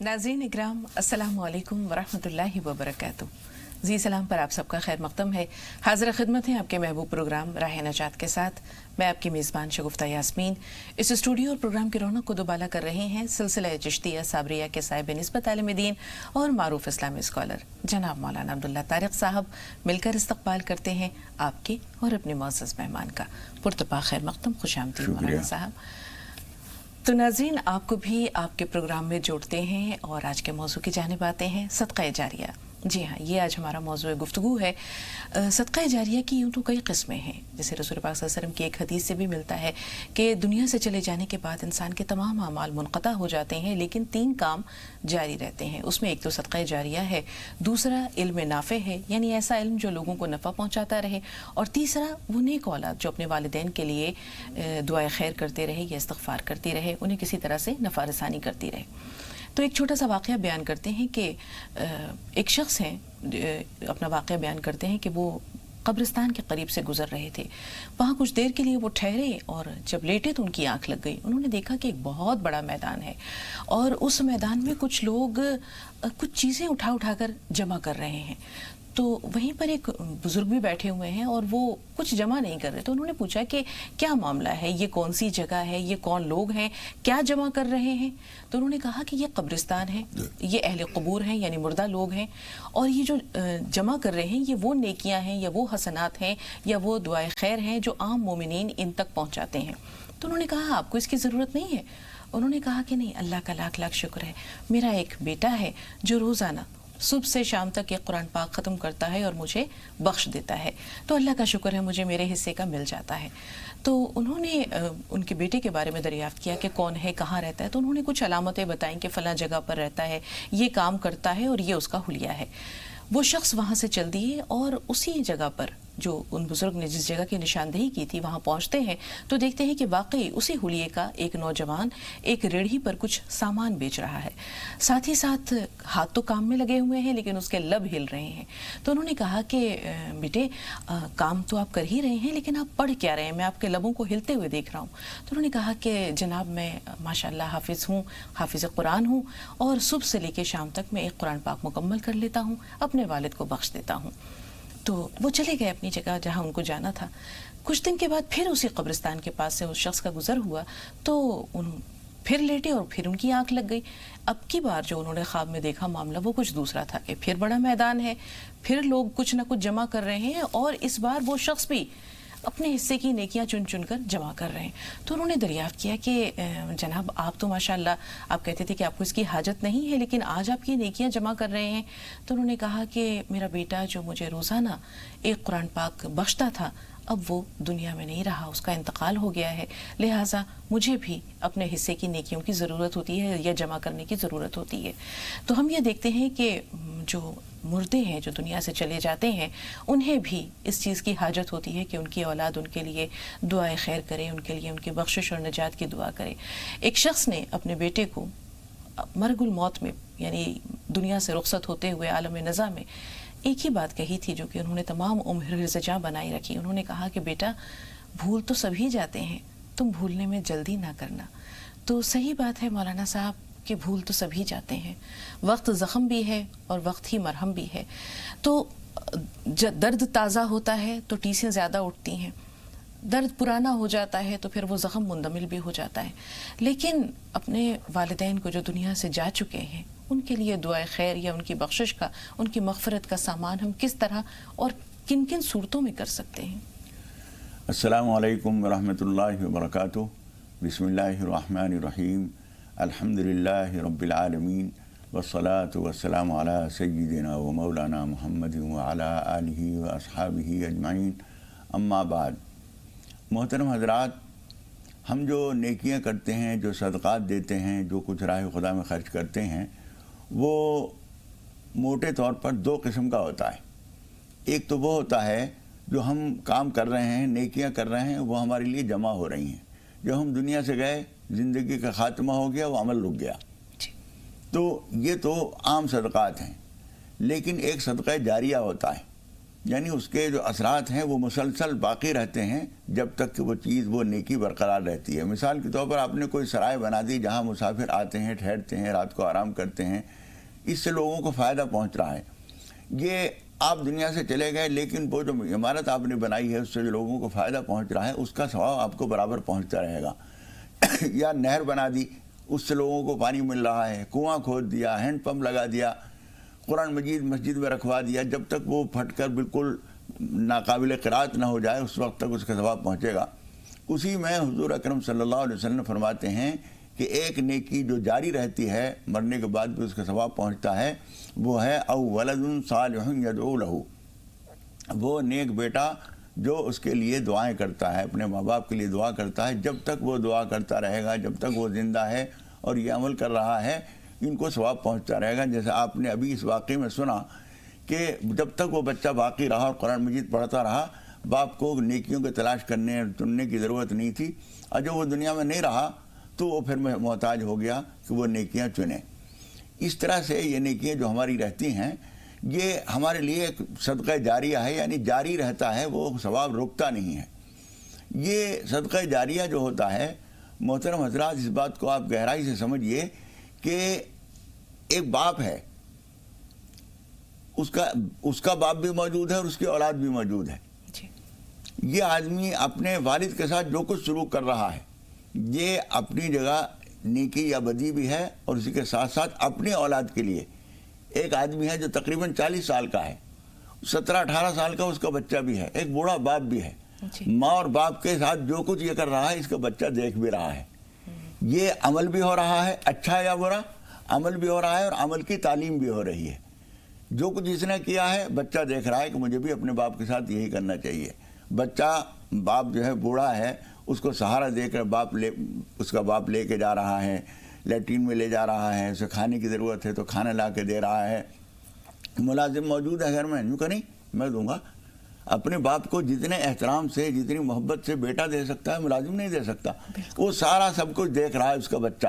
नाज़रीन इकराम अस्सलामु अलैकुम वरहमतुल्लाहि वबरकातुहू। जी सलाम पर आप सबका खैर मक़दम है। हाज़िर खिदमत है आपके महबूब प्रोग्राम राह नजात के साथ। मैं आपकी मेज़बान शगुफ्ता यास्मीन इस स्टूडियो और प्रोग्राम की रौनक को दोबाला कर रहे हैं सिलसिला चिश्तिया साबरिया के साहिब निस्बत आलिम दीन और मारूफ इस्लामी स्कॉलर जनाब मौलाना अब्दुल्ला तारिक साहब। मिलकर इस्तक़बाल करते हैं आपके और अपने मुअज़्ज़ज़ मेहमान का। पुरतपा खैर मक़दम, खुशामदीद मौलाना साहब। तो नाज़रीन, आपको भी आपके प्रोग्राम में जोड़ते हैं और आज के मौजू की जानिब आते हैं, सदक़ा जारिया। जी हाँ, ये आज हमारा मौजू गुफ्तगू है। सदक़ा जारिया की यूँ तो कई किस्में हैं, जैसे रसूल पाक सल्लल्लाहु अलैहि वसल्लम की एक हदीस से भी मिलता है कि दुनिया से चले जाने के बाद इंसान के तमाम अमाल मुनक़ता हो जाते हैं, लेकिन 3 काम जारी रहते हैं। उसमें एक तो सदक़ा जारिया है, दूसरा इल्म नाफ़े है, यानी ऐसा इल्म जो लोगों को नफ़ा पहुँचाता रहे, और तीसरा वो नेक औलाद जो अपने वालिदैन के लिए दुआए खैर करते रहे या इस्तग़फ़ार करती रहे, उन्हें किसी तरह से नफ़ा रसानी करती रहे। तो एक छोटा सा वाक़या बयान करते हैं कि एक शख्स हैं, अपना वाक़या बयान करते हैं कि वो कब्रिस्तान के करीब से गुज़र रहे थे। वहाँ कुछ देर के लिए वो ठहरे और जब लेटे तो उनकी आंख लग गई। उन्होंने देखा कि एक बहुत बड़ा मैदान है और उस मैदान में कुछ लोग कुछ चीज़ें उठा कर जमा कर रहे हैं। तो वहीं पर एक बुज़ुर्ग भी बैठे हुए हैं और वो कुछ जमा नहीं कर रहे। तो उन्होंने पूछा कि क्या मामला है, ये कौन सी जगह है, ये कौन लोग हैं, क्या जमा कर रहे हैं? तो उन्होंने कहा कि ये कब्रिस्तान है, ये अहले क़बूर हैं, यानी मुर्दा लोग हैं, और ये जो जमा कर रहे हैं ये वो नेकियां हैं या वो हसनात हैं या वो दुआए खैर हैं जो आम मोमिनीन इन तक पहुँचाते हैं। तो उन्होंने कहा आपको इसकी ज़रूरत नहीं है? उन्होंने कहा कि नहीं, अल्लाह का लाख लाख शुक्र है, मेरा एक बेटा है जो रोज़ाना सुबह से शाम तक ये कुरान पाक ख़त्म करता है और मुझे बख्श देता है, तो अल्लाह का शुक्र है मुझे मेरे हिस्से का मिल जाता है। तो उन्होंने उनके बेटे के बारे में दरियाफ़्त किया कि कौन है, कहाँ रहता है। तो उन्होंने कुछ अलामतें बताईं कि फ़लाँ जगह पर रहता है, ये काम करता है और ये उसका हुलिया है। वो शख्स वहाँ से चल दिए और उसी जगह पर जो उन बुज़ुर्ग ने जिस जगह की निशानदेही की थी वहाँ पहुँचते हैं तो देखते हैं कि वाकई उसी हुलिये का एक नौजवान एक रेढ़ी पर कुछ सामान बेच रहा है। साथ ही साथ हाथ तो काम में लगे हुए हैं लेकिन उसके लब हिल रहे हैं। तो उन्होंने कहा कि बेटे, काम तो आप कर ही रहे हैं लेकिन आप पढ़ क्या रहे हैं, मैं आपके लबों को हिलते हुए देख रहा हूँ। तो उन्होंने कहा कि जनाब मैं माशाअल्लाह हाफिज़ हूँ, हाफिज़ कुरान हूँ, और सुबह से लेकर शाम तक मैं एक कुरान पाक मुकम्मल कर लेता हूँ, अपने वालिद को बख्श देता हूँ। तो वो चले गए अपनी जगह जहाँ उनको जाना था। कुछ दिन के बाद फिर उसी कब्रिस्तान के पास से उस शख्स का गुज़र हुआ तो उन फिर लेटे और फिर उनकी आंख लग गई। अब की बार जो उन्होंने ख्वाब में देखा मामला वो कुछ दूसरा था कि फिर बड़ा मैदान है, फिर लोग कुछ ना कुछ जमा कर रहे हैं और इस बार वो शख्स भी अपने हिस्से की नेकियां चुन चुन कर जमा कर रहे हैं। तो उन्होंने दरियाफ़्त किया कि जनाब आप तो माशाअल्लाह आप कहते थे कि आपको इसकी हाजत नहीं है लेकिन आज आप ये नेकियां जमा कर रहे हैं। तो उन्होंने कहा कि मेरा बेटा जो मुझे रोज़ाना एक कुरान पाक बख्शता था अब वो दुनिया में नहीं रहा, उसका इंतकाल हो गया है, लिहाजा मुझे भी अपने हिस्से की नेकियों की ज़रूरत होती है या जमा करने की ज़रूरत होती है। तो हम ये देखते हैं कि जो मुर्दे हैं जो दुनिया से चले जाते हैं उन्हें भी इस चीज़ की हाजत होती है कि उनकी औलाद उनके लिए दुआए खैर करे, उनके लिए उनकी बख्शिश और निजात की दुआ करे। एक शख्स ने अपने बेटे को मरगुल मौत में यानी दुनिया से रुखसत होते हुए आलम नज़ा में एक ही बात कही थी जो कि उन्होंने तमाम उम्र रज़ा बनाई रखी। उन्होंने कहा कि बेटा भूल तो सभी जाते हैं, तुम भूलने में जल्दी ना करना। तो सही बात है मौलाना साहब कि भूल तो सभी जाते हैं, वक्त ज़ख़म भी है और वक्त ही मरहम भी है। तो जब दर्द ताज़ा होता है तो टीसें ज़्यादा उठती हैं, दर्द पुराना हो जाता है तो फिर वो ज़ख़म मुंदमिल भी हो जाता है। लेकिन अपने वालिदैन को जो दुनिया से जा चुके हैं उनके लिए दुआए खैर या उनकी बख्शिश का, उनकी मग़फ़िरत का सामान हम किस तरह और किन किन सूरतों में कर सकते हैं? अस्सलामु अलैकुम वरहमतुल्लाहि वबरकातुहू। बिस्मिल्लाहिर्रहमानिर्रहीम। अल्हम्दुलिल्लाहि रब्बिल आलमीन वस्सलातु वस्सलामु अला सय्यिदिना व मौलाना मुहम्मदिन व अला आलिहि व अस्हाबिहि अजमाइन। अम्मा बाद। मोहतरम हज़रात, हम जो नेकियां करते हैं, जो सदक़ात देते हैं, जो कुछ राह खुदा में खर्च करते हैं, वो मोटे तौर पर 2 किस्म का होता है। एक तो वो होता है जो हम काम कर रहे हैं, नेकियां कर रहे हैं, वो हमारे लिए जमा हो रही हैं। जब हम दुनिया से गए, ज़िंदगी का ख़ात्मा हो गया, वो अमल रुक गया। तो ये तो आम सदक़ात हैं। लेकिन एक सदक़ा जारिया होता है یعنی اس کے جو اثرات ہیں وہ مسلسل باقی رہتے ہیں جب تک کہ وہ چیز وہ نیکی برقرار رہتی ہے۔ مثال کے طور پر آپ نے کوئی سرائے بنا دی جہاں مسافر آتے ہیں، ٹھہرتے ہیں، رات کو آرام کرتے ہیں، اس سے لوگوں کو فائدہ پہنچ رہا ہے۔ یہ آپ دنیا سے چلے گئے لیکن وہ جو عمارت آپ نے بنائی ہے اس سے جو لوگوں کو فائدہ پہنچ رہا ہے اس کا ثواب آپ کو برابر پہنچتا رہے گا۔ یا نہر بنا دی، اس سے لوگوں کو پانی مل رہا ہے، کنواں کھود دیا، ہینڈ پمپ لگا دیا، قرآن مجید مسجد میں رکھوا دیا، جب تک وہ پھٹ کر بالکل ناقابل قرات نہ ہو جائے اس وقت تک اس کا ثواب پہنچے گا۔ اسی میں حضور اکرم صلی اللہ علیہ وسلم فرماتے ہیں کہ ایک نیکی جو جاری رہتی ہے مرنے کے بعد بھی اس کا ثواب پہنچتا ہے، وہ ہے او ولد صالح یدعو لہ، وہ نیک بیٹا جو اس کے لیے دعائیں کرتا ہے، اپنے ماں باپ کے لیے دعا کرتا ہے، جب تک وہ دعا کرتا رہے گا، جب تک وہ زندہ ہے اور یہ عمل کر رہا ہے ان کو ثواب پہنچتا رہے گا۔ جیسے آپ نے ابھی اس واقعے میں سنا کہ جب تک وہ بچہ باقی رہا اور قرآن مجید پڑھتا رہا، باپ کو نیکیوں کے تلاش کرنے اور چننے کی ضرورت نہیں تھی، اور جب وہ دنیا میں نہیں رہا تو وہ پھر محتاج ہو گیا کہ وہ نیکیاں چنے۔ اس طرح سے یہ نیکیاں جو ہماری رہتی ہیں یہ ہمارے لیے ایک صدقہ جاریہ ہے، یعنی جاری رہتا ہے، وہ ثواب رکتا نہیں ہے۔ یہ صدقہ جاریہ جو ہوتا ہے محترم حضرات، اس بات کو آپ گہرائی سے سمجھیے کہ ایک باپ ہے، اس کا باپ بھی موجود ہے اور اس کی اولاد بھی موجود ہے۔ یہ آدمی اپنے والد کے ساتھ جو کچھ سلوک کر رہا ہے یہ اپنی جگہ نیکی یا بدی بھی ہے، اور اسی کے ساتھ ساتھ اپنی اولاد کے لیے ایک آدمی ہے جو تقریباً 40 سال کا ہے، 17-18 سال کا اس کا بچہ بھی ہے، ایک بوڑھا باپ بھی ہے، ماں اور باپ کے ساتھ جو کچھ یہ کر رہا ہے اس کا بچہ دیکھ بھی رہا ہے۔ یہ عمل بھی ہو رہا ہے، اچھا یا برا عمل بھی ہو رہا ہے، اور عمل کی تعلیم بھی ہو رہی ہے۔ جو کچھ اس نے کیا ہے بچہ دیکھ رہا ہے کہ مجھے بھی اپنے باپ کے ساتھ یہی کرنا چاہیے۔ بچہ باپ جو ہے بوڑھا ہے، اس کو سہارا دے کر اس کا باپ لے کے جا رہا ہے، لیٹرین میں لے جا رہا ہے، اسے کھانے کی ضرورت ہے تو کھانا لا کے دے رہا ہے۔ ملازم موجود ہے گھر میں، یوں کہ نہیں میں دوں گا۔ اپنے باپ کو جتنے احترام سے جتنی محبت سے بیٹا دے سکتا ہے ملازم نہیں دے سکتا۔ وہ سارا سب کچھ دیکھ رہا ہے اس کا بچہ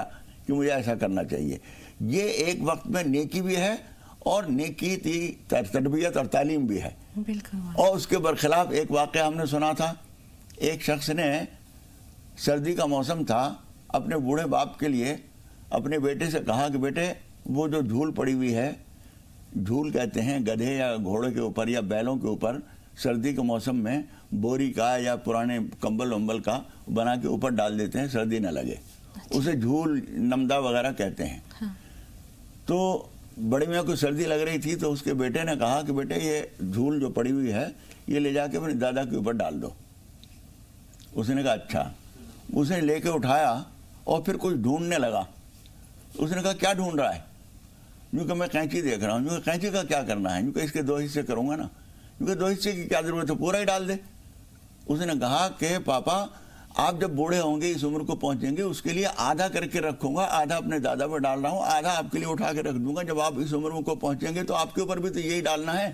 کہ مجھے ایسا کرنا چاہیے۔ یہ ایک وقت میں نیکی بھی ہے اور نیکی کی تربیت اور تعلیم بھی ہے۔ اور اس کے برخلاف ایک واقعہ ہم نے سنا تھا، ایک شخص نے سردی کا موسم تھا، اپنے بوڑھے باپ کے لیے اپنے بیٹے سے کہا کہ بیٹے وہ جو جھول پڑی ہوئی ہے، جھول کہتے ہیں گدھے یا گھوڑے کے اوپر یا بیلوں کے اوپر سردی کے موسم میں بوری کا یا پرانے کمبل ومبل کا بنا کے اوپر ڈال دیتے ہیں سردی نہ لگے، اسے جھول نمدہ وغیرہ کہتے ہیں۔ تو بڑی میاں کو سردی لگ رہی تھی تو اس کے بیٹے نے کہا کہ بیٹے یہ جھول جو پڑی ہوئی ہے یہ لے جا کے اپنے دادا کے اوپر ڈال دو۔ اس نے کہا اچھا۔ اس نے لے کے اٹھایا اور پھر کچھ ڈھونڈنے لگا۔ اس نے کہا کیا ڈھونڈ رہا ہے؟ یوں کہ میں قینچی دیکھ رہا ہوں۔ یوں کہ قینچی کا کیا کرنا ہے؟ یوں کہ اس کے 2 حصے کروں گا نا۔ یوں کہ 2 حصے کی کیا ضرورت ہے، پورا ہی ڈال دے۔ اس نے کہا کہ پاپا آپ جب بوڑھے ہوں گے اس عمر کو پہنچیں گے اس کے لیے آدھا کر کے رکھوں گا، آدھا اپنے دادا پہ ڈال رہا ہوں، آدھا آپ کے لیے اٹھا کے رکھ دوں گا، جب آپ اس عمر کو پہنچیں گے تو آپ کے اوپر بھی تو یہی ڈالنا ہے۔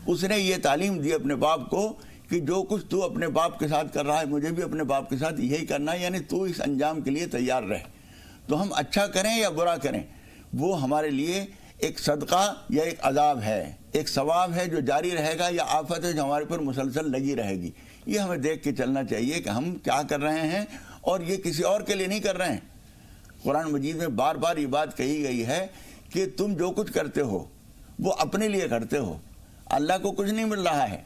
اس نے یہ تعلیم دی اپنے باپ کو کہ جو کچھ تو اپنے باپ کے ساتھ کر رہا ہے مجھے بھی اپنے باپ کے ساتھ یہی کرنا ہے، یعنی تو اس انجام کے لیے تیار رہ۔ تو ہم اچھا کریں یا برا کریں وہ ہمارے لیے ایک صدقہ یا ایک عذاب ہے، ایک ثواب ہے جو جاری رہے گا، یا آفت ہے جو ہمارے پر مسلسل لگی رہے گی۔ یہ ہمیں دیکھ کے چلنا چاہیے کہ ہم کیا کر رہے ہیں اور یہ کسی اور کے لیے نہیں کر رہے ہیں۔ قرآن مجید میں بار بار یہ بات کہی گئی ہے کہ تم جو کچھ کرتے ہو وہ اپنے لیے کرتے ہو، اللہ کو کچھ نہیں مل رہا ہے۔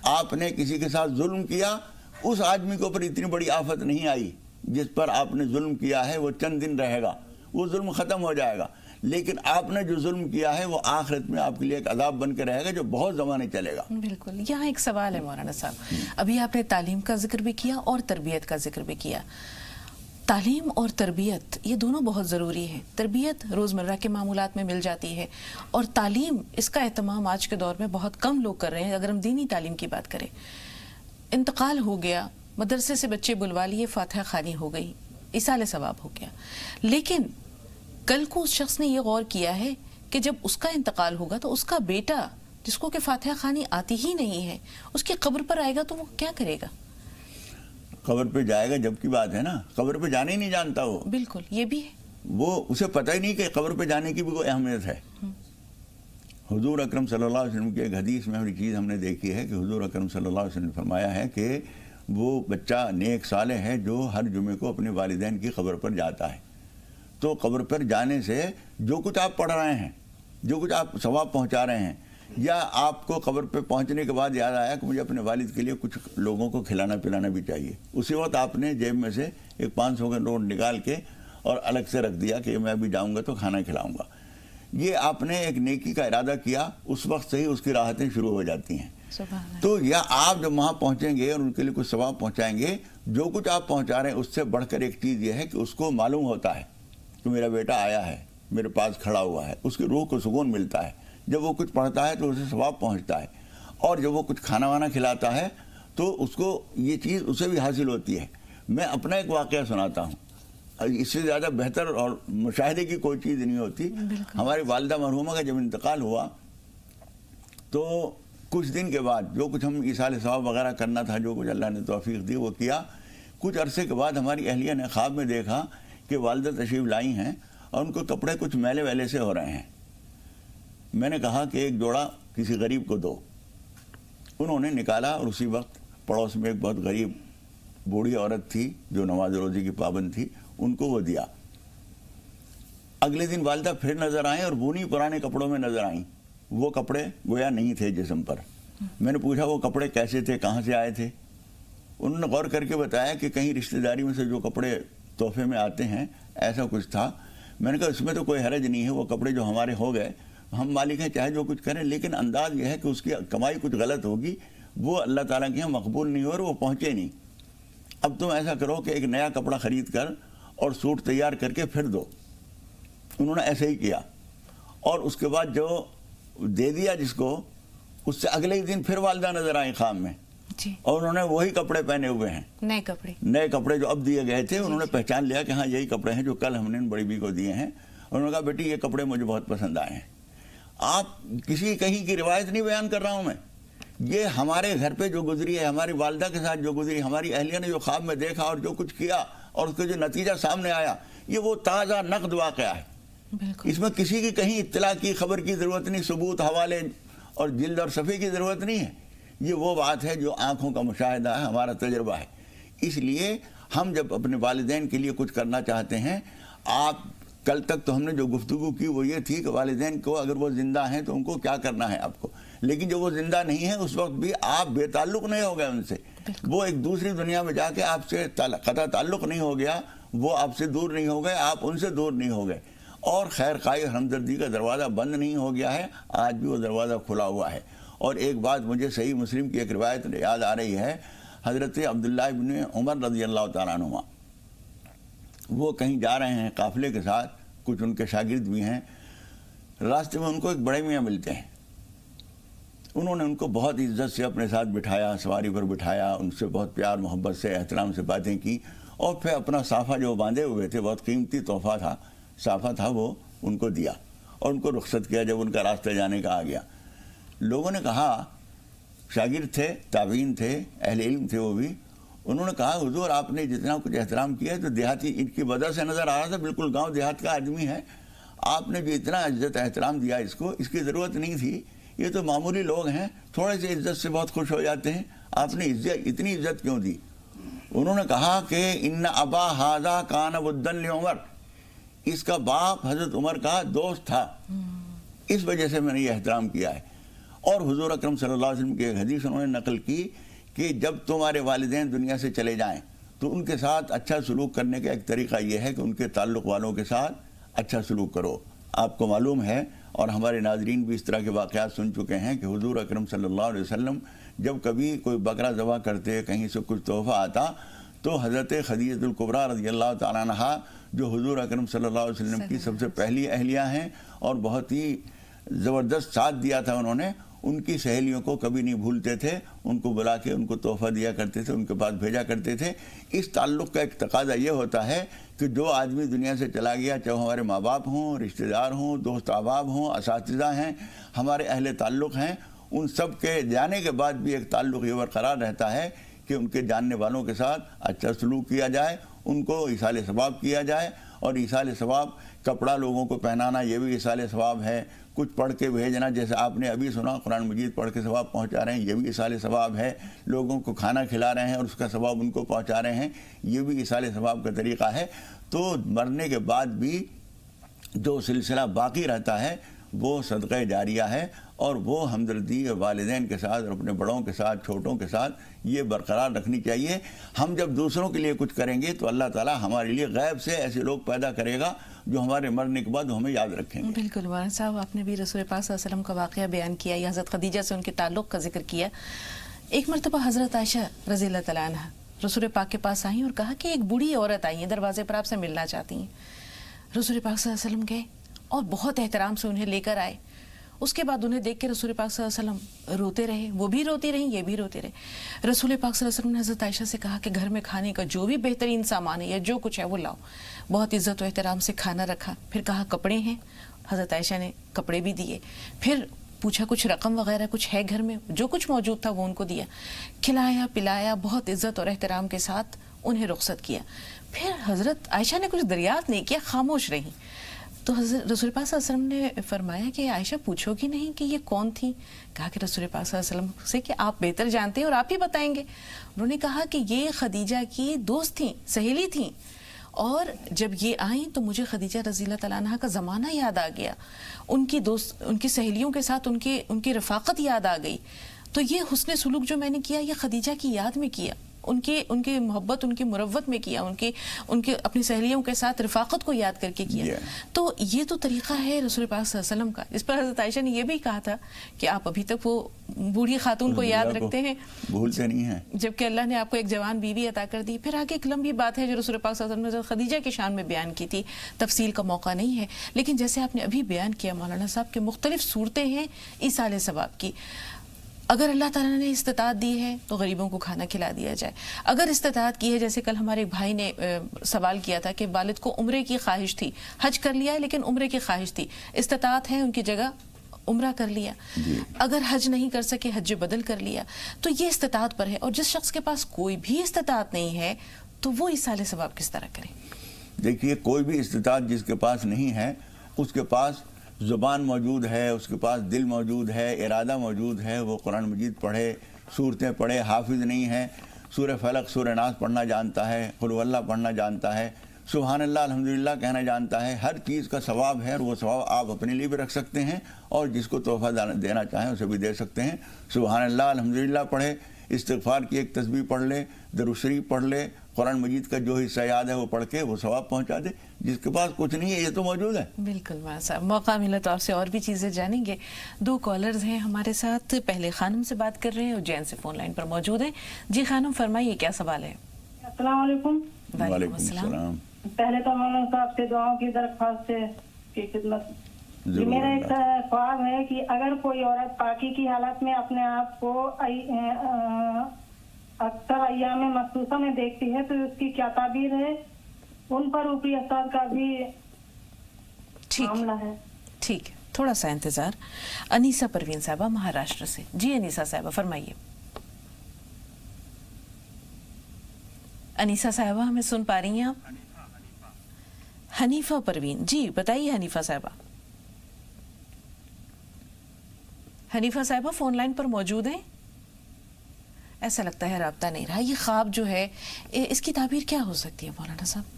آپ نے کسی کے ساتھ ظلم کیا، اس آدمی کے اوپر اتنی بڑی آفت نہیں آئی، جس پر آپ نے ظلم کیا ہے وہ چند دن رہے گا، وہ ظلم ختم ہو جائے گا، لیکن آپ نے جو ظلم کیا ہے وہ آخرت میں آپ کے لیے ایک عذاب بن کے رہے گا جو بہت زمانے چلے گا۔ بالکل۔ یہاں ایک سوال ہے مولانا صاحب، ابھی آپ نے تعلیم کا ذکر بھی کیا اور تربیت کا ذکر بھی کیا۔ تعلیم اور تربیت یہ دونوں بہت ضروری ہیں۔ تربیت روزمرہ کے معمولات میں مل جاتی ہے، اور تعلیم اس کا اہتمام آج کے دور میں بہت کم لوگ کر رہے ہیں۔ اگر ہم دینی تعلیم کی بات کریں، انتقال ہو گیا، مدرسے سے بچے بلوا لیے، فاتحہ خوانی ہو گئی، ایصال ثواب ہو گیا، لیکن کل کو اس شخص نے یہ غور کیا ہے کہ جب اس کا انتقال ہوگا تو اس کا بیٹا جس کو کہ فاتحہ خوانی آتی ہی نہیں ہے اس کی قبر پر آئے گا تو وہ کیا کرے گا؟ قبر پہ جائے گا جب کی بات ہے نا، قبر پہ جانے ہی نہیں جانتا وہ۔ بالکل، یہ بھی ہے، وہ اسے پتہ ہی نہیں کہ قبر پہ جانے کی بھی کوئی اہمیت ہے۔ حضور اکرم صلی اللہ علیہ وسلم کی ایک حدیث میں ہم چیز ہم نے دیکھی ہے کہ حضور اکرم صلی اللہ علیہ وسلم نے فرمایا ہے کہ وہ بچہ نیک صالح ہے جو ہر جمعے کو اپنے والدین کی قبر پر جاتا ہے. تو قبر پر جانے سے جو کچھ آپ پڑھ رہے ہیں، جو کچھ آپ ثواب پہنچا رہے ہیں، یا آپ کو قبر پہ پہنچنے کے بعد یاد آیا کہ مجھے اپنے والد کے لیے کچھ لوگوں کو کھلانا پلانا بھی چاہیے، اسی وقت آپ نے جیب میں سے ایک 500 کا نوٹ نکال کے اور الگ سے رکھ دیا کہ میں ابھی جاؤں گا تو کھانا کھلاؤں گا. یہ آپ نے ایک نیکی کا ارادہ کیا، اس وقت سے ہی اس کی راحتیں شروع ہو جاتی ہیں. تو یا آپ جب وہاں پہنچیں گے اور ان کے لیے کچھ ثواب پہنچائیں گے، جو کچھ آپ پہنچا رہے ہیں اس سے بڑھ کر ایک چیز یہ ہے کہ اس کو معلوم ہوتا ہے کہ میرا بیٹا آیا ہے، میرے پاس کھڑا ہوا ہے، اس کی روح کو سکون ملتا ہے. جب وہ کچھ پڑھتا ہے تو اسے ثواب پہنچتا ہے، اور جب وہ کچھ کھانا وانا کھلاتا ہے تو اس کو یہ چیز اسے بھی حاصل ہوتی ہے. میں اپنا ایک واقعہ سناتا ہوں، اس سے زیادہ بہتر اور مشاہدے کی کوئی چیز نہیں ہوتی. ہماری والدہ مرحومہ کا جب انتقال ہوا تو کچھ دن کے بعد جو کچھ ہم ایصال ثواب وغیرہ کرنا تھا، جو کچھ اللہ نے توفیق دی وہ کیا. کچھ عرصے کے بعد ہماری اہلیہ نے خواب میں دیکھا کہ والدہ تشریف لائی ہیں اور ان کو کپڑے کچھ میلے ویلے سے ہو رہے ہیں. میں نے کہا کہ ایک جوڑا کسی غریب کو دو. انہوں نے نکالا اور اسی وقت پڑوس میں ایک بہت غریب بوڑھی عورت تھی جو نماز روزی کی پابند تھی، ان کو وہ دیا. اگلے دن والدہ پھر نظر آئیں اور بونی پرانے کپڑوں میں نظر آئیں. وہ کپڑے گویا نہیں تھے جسم پر. میں نے پوچھا وہ کپڑے کیسے تھے، کہاں سے آئے تھے؟ انہوں نے غور کر کے بتایا کہ کہیں رشتہ داری میں سے جو کپڑے تحفے میں آتے ہیں ایسا کچھ تھا. میں نے کہا اس میں تو کوئی حرج نہیں ہے، وہ کپڑے جو ہمارے ہو گئے، ہم مالک ہیں چاہے جو کچھ کریں، لیکن انداز یہ ہے کہ اس کی کمائی کچھ غلط ہوگی، وہ اللہ تعالیٰ کے یہاں مقبول نہیں ہو اور وہ پہنچے نہیں. اب تم ایسا کرو کہ ایک نیا کپڑا خرید کر اور سوٹ تیار کر کے پھر دو. انہوں نے ایسے ہی کیا اور اس کے بعد جو دے دیا جس کو، اس سے اگلے ہی دن پھر والدہ نظر آئی خواب میں اور انہوں نے وہی کپڑے پہنے ہوئے ہیں، نئے کپڑے جو اب دیے گئے تھے. انہوں نے پہچان لیا کہ ہاں یہی کپڑے ہیں جو کل ہم نے بڑی بی کو دیے ہیں. انہوں نے کہا بیٹی یہ کپڑے مجھے بہت پسند آئے ہیں. آپ کسی کہیں کی روایت نہیں بیان کر رہا ہوں میں، یہ ہمارے گھر پہ جو گزری ہے، ہماری والدہ کے ساتھ جو گزری، ہماری اہلیہ نے جو خواب میں دیکھا اور جو کچھ کیا اور اس کا جو نتیجہ سامنے آیا، یہ وہ تازہ نقد واقعہ ہے. اس میں کسی کی کہیں اطلاع کی خبر کی ضرورت نہیں، ثبوت حوالے اور جلد اور صفحے کی ضرورت نہیں ہے. یہ وہ بات ہے جو آنکھوں کا مشاہدہ ہے، ہمارا تجربہ ہے. اس لیے ہم جب اپنے والدین کے لیے کچھ کرنا چاہتے ہیں، آپ کل تک تو ہم نے جو گفتگو کی وہ یہ تھی کہ والدین کو اگر وہ زندہ ہیں تو ان کو کیا کرنا ہے آپ کو، لیکن جب وہ زندہ نہیں ہیں اس وقت بھی آپ بے تعلق نہیں ہو گئے ان سے. وہ ایک دوسری دنیا میں جا کے آپ سے قطع تعلق نہیں ہو گیا، وہ آپ سے دور نہیں ہو گئے، آپ ان سے دور نہیں ہو گئے، اور خیر خواہی ہمدردی کا دروازہ بند نہیں ہو گیا ہے، آج بھی وہ دروازہ کھلا ہوا ہے. اور ایک بات مجھے صحیح مسلم کی ایک روایت یاد آ رہی ہے، حضرت عبداللہ ابن عمر رضی اللہ تعالیٰ عنہما، وہ کہیں جا رہے ہیں قافلے کے ساتھ، کچھ ان کے شاگرد بھی ہیں. راستے میں ان کو ایک بڑے میاں ملتے ہیں. انہوں نے ان کو بہت عزت سے اپنے ساتھ بٹھایا، سواری پر بٹھایا، ان سے بہت پیار محبت سے احترام سے باتیں کی، اور پھر اپنا صافہ جو باندھے ہوئے تھے، بہت قیمتی تحفہ تھا، صافہ تھا، وہ ان کو دیا اور ان کو رخصت کیا جب ان کا راستہ جانے کا آ گیا. لوگوں نے کہا، شاگرد تھے، تابعین تھے، اہل علم تھے وہ بھی، انہوں نے کہا حضور آپ نے جتنا کچھ احترام کیا ہے تو دیہاتی ان کی وجہ سے نظر آ رہا تھا، بالکل گاؤں دیہات کا آدمی ہے، آپ نے جو اتنا عزت احترام دیا اس کو، اس کی ضرورت نہیں تھی، یہ تو معمولی لوگ ہیں، تھوڑے سے عزت سے بہت خوش ہو جاتے ہیں، آپ نے اتنی عزت کیوں دی؟ انہوں نے کہا کہ ان ابا ھذا کان ودًا لعمر، اس کا باپ حضرت عمر کا دوست تھا، اس وجہ سے میں نے یہ احترام کیا ہے. اور حضور اکرم صلی اللہ علیہ وسلم کی ایک حدیث انہوں نے نقل کی کہ جب تمہارے والدین دنیا سے چلے جائیں تو ان کے ساتھ اچھا سلوک کرنے کا ایک طریقہ یہ ہے کہ ان کے تعلق والوں کے ساتھ اچھا سلوک کرو. آپ کو معلوم ہے اور ہمارے ناظرین بھی اس طرح کے واقعات سن چکے ہیں کہ حضور اکرم صلی اللہ علیہ وسلم جب کبھی کوئی بکرا ذبح کرتے، کہیں سے کچھ تحفہ آتا، تو حضرت خدیجہ الکبریٰ رضی اللہ تعالیٰ عنہا جو حضور اکرم صلی اللہ علیہ وسلم کی سب سے پہلی اہلیہ ہیں اور بہت ہی زبردست ساتھ دیا تھا انہوں نے، ان کی سہیلیوں کو کبھی نہیں بھولتے تھے، ان کو بلا کے ان کو تحفہ دیا کرتے تھے، ان کے پاس بھیجا کرتے تھے. اس تعلق کا ایک تقاضا یہ ہوتا ہے کہ جو آدمی دنیا سے چلا گیا، چاہے ہمارے ماں باپ ہوں، رشتہ دار ہوں، دوست احباب ہوں، اساتذہ ہیں، ہمارے اہل تعلق ہیں، ان سب کے جانے کے بعد بھی ایک تعلق یہ برقرار رہتا ہے کہ ان کے جاننے والوں کے ساتھ اچھا سلوک کیا جائے، ان کو ایصال ثواب کیا جائے. اور ایصال ثواب کپڑا لوگوں کو پہنانا یہ بھی ایصال ثواب ہے. کچھ پڑھ کے بھیجنا، جیسے آپ نے ابھی سنا قرآن مجید پڑھ کے ثواب پہنچا رہے ہیں، یہ بھی ایصال ثواب ہے. لوگوں کو کھانا کھلا رہے ہیں اور اس کا ثواب ان کو پہنچا رہے ہیں، یہ بھی ایصال ثواب کا طریقہ ہے. تو مرنے کے بعد بھی جو سلسلہ باقی رہتا ہے وہ صدقہ جاریہ ہے، اور وہ ہمدردی اور والدین کے ساتھ اور اپنے بڑوں کے ساتھ چھوٹوں کے ساتھ یہ برقرار رکھنی چاہیے. ہم جب دوسروں کے لیے کچھ کریں گے تو اللہ تعالیٰ ہمارے لیے غیب سے ایسے لوگ پیدا کرے گا جو ہمارے مرنے کے بعد ہمیں یاد رکھیں گے. بالکل مولانا صاحب، آپ نے بھی رسول پاک صلی اللہ علیہ وسلم کا واقعہ بیان کیا یا حضرت خدیجہ سے ان کے تعلق کا ذکر کیا. ایک مرتبہ حضرت عائشہ رضی اللہ تعالیٰ عنہ رسول پاک کے پاس آئیں اور کہا کہ ایک بوڑھی عورت آئی ہے، دروازے پر آپ سے ملنا چاہتی ہیں. رسول پاک صلی اللہ علیہ وسلم گئے اور بہت احترام سے انہیں لے کر آئے. اس کے بعد انہیں دیکھ کے رسول پاک صلی اللہ علیہ وسلم روتے رہے، وہ بھی روتی رہیں، یہ بھی روتے رہے. رسول پاک صلی اللہ علیہ وسلم نے حضرت عائشہ سے کہا کہ گھر میں کھانے کا جو بھی بہترین سامان ہے یا جو کچھ ہے وہ لاؤ. بہت عزت و احترام سے کھانا رکھا. پھر کہا کپڑے ہیں، حضرت عائشہ نے کپڑے بھی دیے. پھر پوچھا کچھ رقم وغیرہ کچھ ہے گھر میں، جو کچھ موجود تھا وہ ان کو دیا. کھلایا پلایا، بہت عزت اور احترام کے ساتھ انہیں رخصت کیا. پھر حضرت عائشہ نے کچھ دریافت نہیں کیا، خاموش رہیں. تو حضرت رسول پاک صلی اللہ علیہ وسلم نے فرمایا کہ عائشہ پوچھو گی نہیں کہ یہ کون تھی؟ کہا کہ رسول پاک صلی اللہ علیہ وسلم سے کہ آپ بہتر جانتے ہیں اور آپ ہی بتائیں گے. انہوں نے کہا کہ یہ خدیجہ کی دوست تھیں، سہیلی تھیں، اور جب یہ آئیں تو مجھے خدیجہ رضی اللہ تعالیٰ عنہ کا زمانہ یاد آ گیا، ان کی سہیلیوں کے ساتھ ان کی رفاقت یاد آ گئی. تو یہ حسن سلوک جو میں نے کیا یہ خدیجہ کی یاد میں کیا، ان کی محبت، ان کی مروت میں کیا، ان کے اپنی سہیلیوں کے ساتھ رفاقت کو یاد کر کے کیا. تو یہ تو طریقہ ہے رسول پاک صلی اللہ علیہ وسلم کا. اس پر حضرت عائشہ نے یہ بھی کہا تھا کہ آپ ابھی تک وہ بوڑھی خاتون کو یاد رکھتے ہیں، بھولتے نہیں ہیں، جبکہ اللہ نے آپ کو ایک جوان بیوی عطا کر دی. پھر آگے ایک لمبی بات ہے جو رسول پاک صلی اللہ علیہ وسلم نے خدیجہ کی شان میں بیان کی تھی، تفصیل کا موقع نہیں ہے، لیکن جیسے آپ نے ابھی بیان کیا مولانا صاحب کہ مختلف صورتیں ہیں ایصال ثواب کی. اگر اللہ تعالیٰ نے استطاعت دی ہے تو غریبوں کو کھانا کھلا دیا جائے. اگر استطاعت کی ہے، جیسے کل ہمارے ایک بھائی نے سوال کیا تھا کہ والد کو عمرے کی خواہش تھی، حج کر لیا ہے لیکن عمرے کی خواہش تھی، استطاعت ہے ان کی جگہ عمرہ کر لیا. اگر حج نہیں کر سکے حج بدل کر لیا. تو یہ استطاعت پر ہے. اور جس شخص کے پاس کوئی بھی استطاعت نہیں ہے تو وہ ایصال ثواب کس طرح کرے؟ دیکھیے، کوئی بھی استطاعت جس کے پاس نہیں ہے، اس کے پاس زبان موجود ہے، اس کے پاس دل موجود ہے، ارادہ موجود ہے، وہ قرآن مجید پڑھے، سورتیں پڑھے. حافظ نہیں ہے، سورہ فلق سورہ ناس پڑھنا جانتا ہے، قل هو اللہ پڑھنا جانتا ہے، سبحان اللہ الحمدللہ کہنا جانتا ہے. ہر چیز کا ثواب ہے، اور وہ ثواب آپ اپنے لیے بھی رکھ سکتے ہیں اور جس کو تحفہ دینا چاہیں اسے بھی دے سکتے ہیں. سبحان اللہ الحمدللہ پڑھے، استغفار کی ایک تسبیح پڑھ لے، درود شریف پڑھ لے، قرآن مجید کا جو حصہ یاد ہے وہ پڑھ کے وہ ثواب پہنچا دے. جس کے پاس کچھ نہیں ہے یہ تو موجود ہے. بالکل مولانا صاحب، موقع ملا تو آپ سے اور بھی چیزیں جانیں گے. 2 کالرز ہیں ہمارے ساتھ. پہلے خانم سے بات کر رہے ہیں اور جین سے فون لائن پر موجود ہیں. جی خانم فرمائیے کیا سوال ہے؟ السلام علیکم. وعلیکم السلام. پہلے تو مولانا صاحب سے دعاؤں کی درخواست ہے کی خدمت. میرا ایک خواب ہے کہ اگر کوئی عورت پاکی کی حالت میں اپنے آپ کو اکثر ایام مخصوصہ میں دیکھتی ہے تو اس کی کیا تعبیر ہے؟ ان پر اوپری اثرات کا بھی معاملہ ہے. ٹھیک ہے، تھوڑا سا انتظار. انیسہ پروین صاحبہ مہاراشٹر سے. جی انیسہ صاحبہ فرمائیے. انیسہ صاحبہ ہمیں سن پا رہی ہیں آپ؟ حنیفہ پروین، جی بتائیے حنیفہ صاحبہ. حنیفہ صاحبہ فون لائن پر موجود ہیں؟ ایسا لگتا ہے رابطہ نہیں رہا. یہ خواب جو ہے اس کی تعبیر کیا ہو سکتی ہے مولانا صاحب؟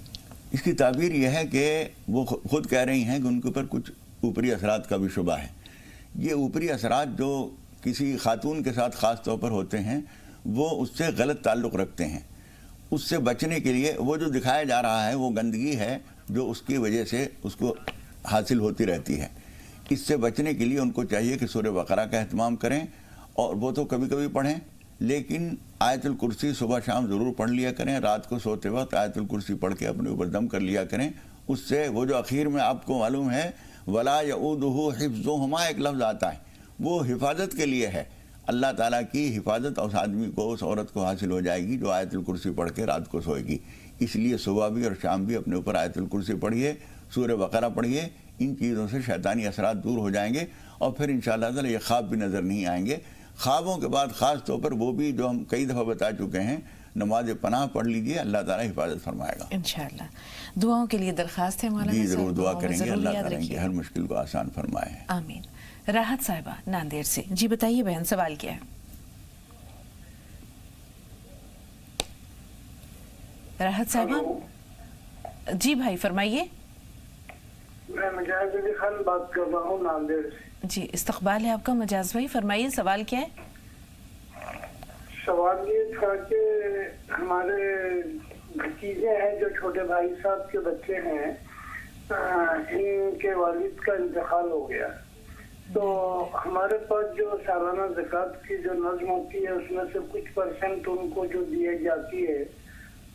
اس کی تعبیر یہ ہے کہ وہ خود کہہ رہی ہیں کہ ان کے اوپر کچھ اوپری اثرات کا بھی شبہ ہے. یہ اوپری اثرات جو کسی خاتون کے ساتھ خاص طور پر ہوتے ہیں وہ اس سے غلط تعلق رکھتے ہیں. اس سے بچنے کے لیے وہ جو دکھایا جا رہا ہے وہ گندگی ہے جو اس کی وجہ سے اس کو حاصل ہوتی رہتی ہے. اس سے بچنے کے لیے ان کو چاہیے کہ سورہ بقرہ کا اہتمام کریں، اور وہ تو کبھی کبھی پڑھیں، لیکن آیت الکرسی صبح شام ضرور پڑھ لیا کریں. رات کو سوتے وقت آیت الکرسی پڑھ کے اپنے اوپر دم کر لیا کریں. اس سے وہ جو اخیر میں آپ کو معلوم ہے وَلَا يَعُودُهُ حِفْظُهُمَا ایک لفظ آتا ہے، وہ حفاظت کے لیے ہے. اللہ تعالیٰ کی حفاظت اس آدمی کو، اس عورت کو حاصل ہو جائے گی جو آیت الکرسی پڑھ کے رات کو سوئے گی. اس لیے صبح بھی اور شام بھی اپنے اوپر آیت الکرسی پڑھیے، سورہ بقرہ پڑھیے. ان چیزوں سے شیطانی اثرات دور ہو جائیں گے اور پھر انشاءاللہ تعالیٰ یہ خواب بھی نظر نہیں آئیں گے. خوابوں کے بعد خاص طور پر وہ بھی جو ہم کئی دفعہ بتا چکے ہیں، نماز پناہ پڑھ لیجئے، اللہ تعالیٰ حفاظت فرمائے گا انشاءاللہ۔ دعاؤں کے لیے درخواست ہے مولانا جی صاحب، ضرور دعا دعاؤں میں کریں گے، ضرور اللہ یاد تعالیٰ ان کی رکھیے۔ ہر مشکل کو آسان فرمائے۔ آمین۔ راحت صاحبہ ناندیڑ سے، جی بتائیے بہن سوال کیا ہے؟ راحت صاحبہ جی بھائی فرمائیے۔ میں مجاز علی خان بات کر رہا ہوں ناندیڑ سے۔ جی استقبال ہے آپ کا مجاز بھائی، فرمائیے سوال کیا ہے؟ سوال یہ تھا کہ ہمارے بھتیجے ہیں جو چھوٹے بھائی صاحب کے بچے ہیں، ان کے والد کا انتقال ہو گیا، تو ہمارے پاس جو سالانہ زکوٰۃ کی جو نظم ہوتی ہے اس میں سے کچھ پرسنٹ ان کو جو دی جاتی ہے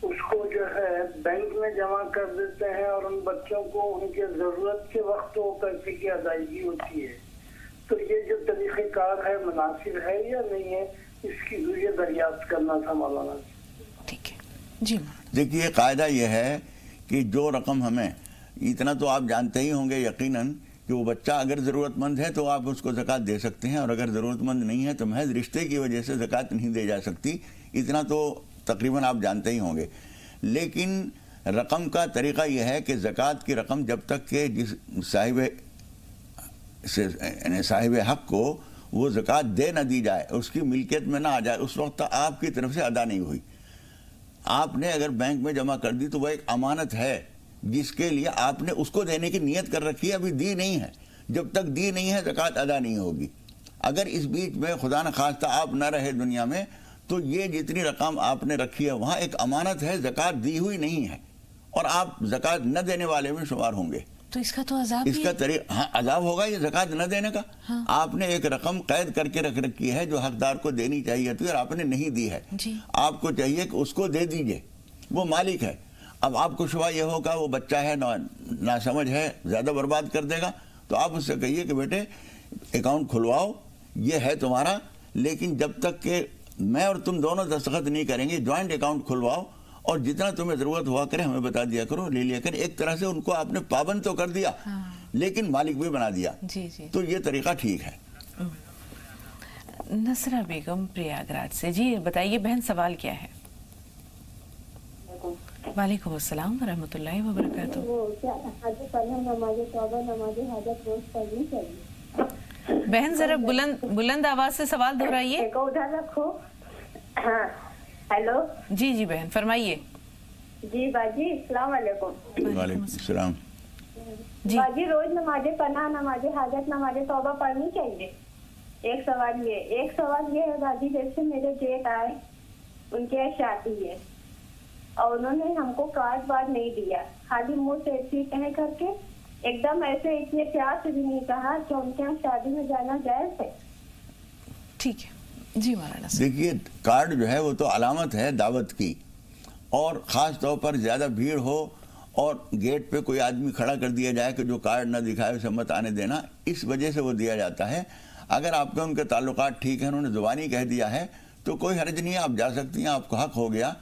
اس کو جو ہے بینک میں جمع کر دیتے ہیں اور ان بچوں کو ان کے ضرورت کے وقت وہ پیسے کی ادائیگی ہوتی ہے، تو یہ جو طریقہ کار ہے مناسب ہے یا نہیں ہے، اس کی یہ دریافت کرنا تھا مولانا۔ ٹھیک ہے جی مولانا۔ دیکھیے قاعدہ یہ ہے کہ جو رقم ہمیں، اتنا تو آپ جانتے ہی ہوں گے یقیناً کہ وہ بچہ اگر ضرورت مند ہے تو آپ اس کو زکوٰۃ دے سکتے ہیں، اور اگر ضرورت مند نہیں ہے تو محض رشتے کی وجہ سے زکوٰۃ نہیں دی جا سکتی، اتنا تو تقریباً آپ جانتے ہی ہوں گے۔ لیکن رقم کا طریقہ یہ ہے کہ زکوٰۃ کی رقم جب تک کہ جس صاحب حق کو وہ زکوٰۃ دے نہ دی جائے، اس کی ملکیت میں نہ آ جائے، اس وقت آپ کی طرف سے ادا نہیں ہوئی۔ آپ نے اگر بینک میں جمع کر دی تو وہ ایک امانت ہے جس کے لیے آپ نے اس کو دینے کی نیت کر رکھی ہے، ابھی دی نہیں ہے، جب تک دی نہیں ہے زکوٰۃ ادا نہیں ہوگی۔ اگر اس بیچ میں خدا نخواستہ آپ نہ رہے دنیا میں تو یہ جتنی رقم آپ نے رکھی ہے وہاں ایک امانت ہے، زکوٰۃ دی ہوئی نہیں ہے، اور آپ زکوٰۃ نہ دینے والے میں شمار ہوں گے۔ تو اس کا تو عذاب اس کا طریقہ، ہاں عذاب ہوگا یہ زکوٰۃ نہ دینے کا۔ آپ نے ایک رقم قید کر کے رکھ رکھی ہے جو حقدار کو دینی چاہیے تھی اور آپ نے نہیں دی ہے، آپ کو چاہیے کہ اس کو دے دیجئے، وہ مالک ہے۔ اب آپ کو شبہ یہ ہوگا وہ بچہ ہے نہ سمجھ ہے، زیادہ برباد کر دے گا، تو آپ اس سے کہیے کہ بیٹے اکاؤنٹ کھلواؤ، یہ ہے تمہارا، لیکن جب تک کہ میں اور تم دونوں دستخط نہیں کریں گے، جوائنٹ اکاؤنٹ کھلواؤ، اور جتنا تمہیں ضرورت ہوا کرے ہمیں بتا دیا کرو، لے لیا کرے۔ ایک طرح سے ان کو آپ نے پابند تو کر دیا لیکن مالک بھی بنا دیا، تو یہ طریقہ ٹھیک ہے۔ نصرہ بیگم پریاگراج سے، جی بتائیے بہن سوال کیا ہے؟ وعلیکم السلام ورحمۃ اللہ وبرکاتہ۔ بہن ذرا بلند آواز سے سوال دہرائیے۔ ادھر رکھو۔ ہاں ہیلو جی جی بہن فرمائیے۔ جی باجی السلام علیکم۔ وعلیکم السلام۔ جی باجی روز نماز پناہ، نماز حاجت، نماز توبہ پڑھنی چاہیے؟ ایک سوال یہ ہے باجی، جیسے میرے جیٹ آئے، ان کے شادی ہے اور انہوں نے ہم کو کارڈ وارڈ نہیں دیا، خالی منہ سے ایسی کہہ کر کے ایک دم ایسے اتنے پیار سے بھی نہیں کہا کہ ان کے یہاں شادی میں جانا جائز ہے۔ ٹھیک ہے جی مولانا۔ دیکھیے کارڈ جو ہے وہ تو علامت ہے دعوت کی، اور خاص طور پر زیادہ بھیڑ ہو اور گیٹ پہ کوئی آدمی کھڑا کر دیا جائے کہ جو کارڈ نہ دکھائے اسے مت آنے دینا، اس وجہ سے وہ دیا جاتا ہے۔ اگر آپ کے ان کے تعلقات ٹھیک ہیں، انہوں نے زبانی کہہ دیا ہے تو کوئی حرج نہیں ہے، آپ جا سکتی ہیں، آپ کو حق ہو گیا۔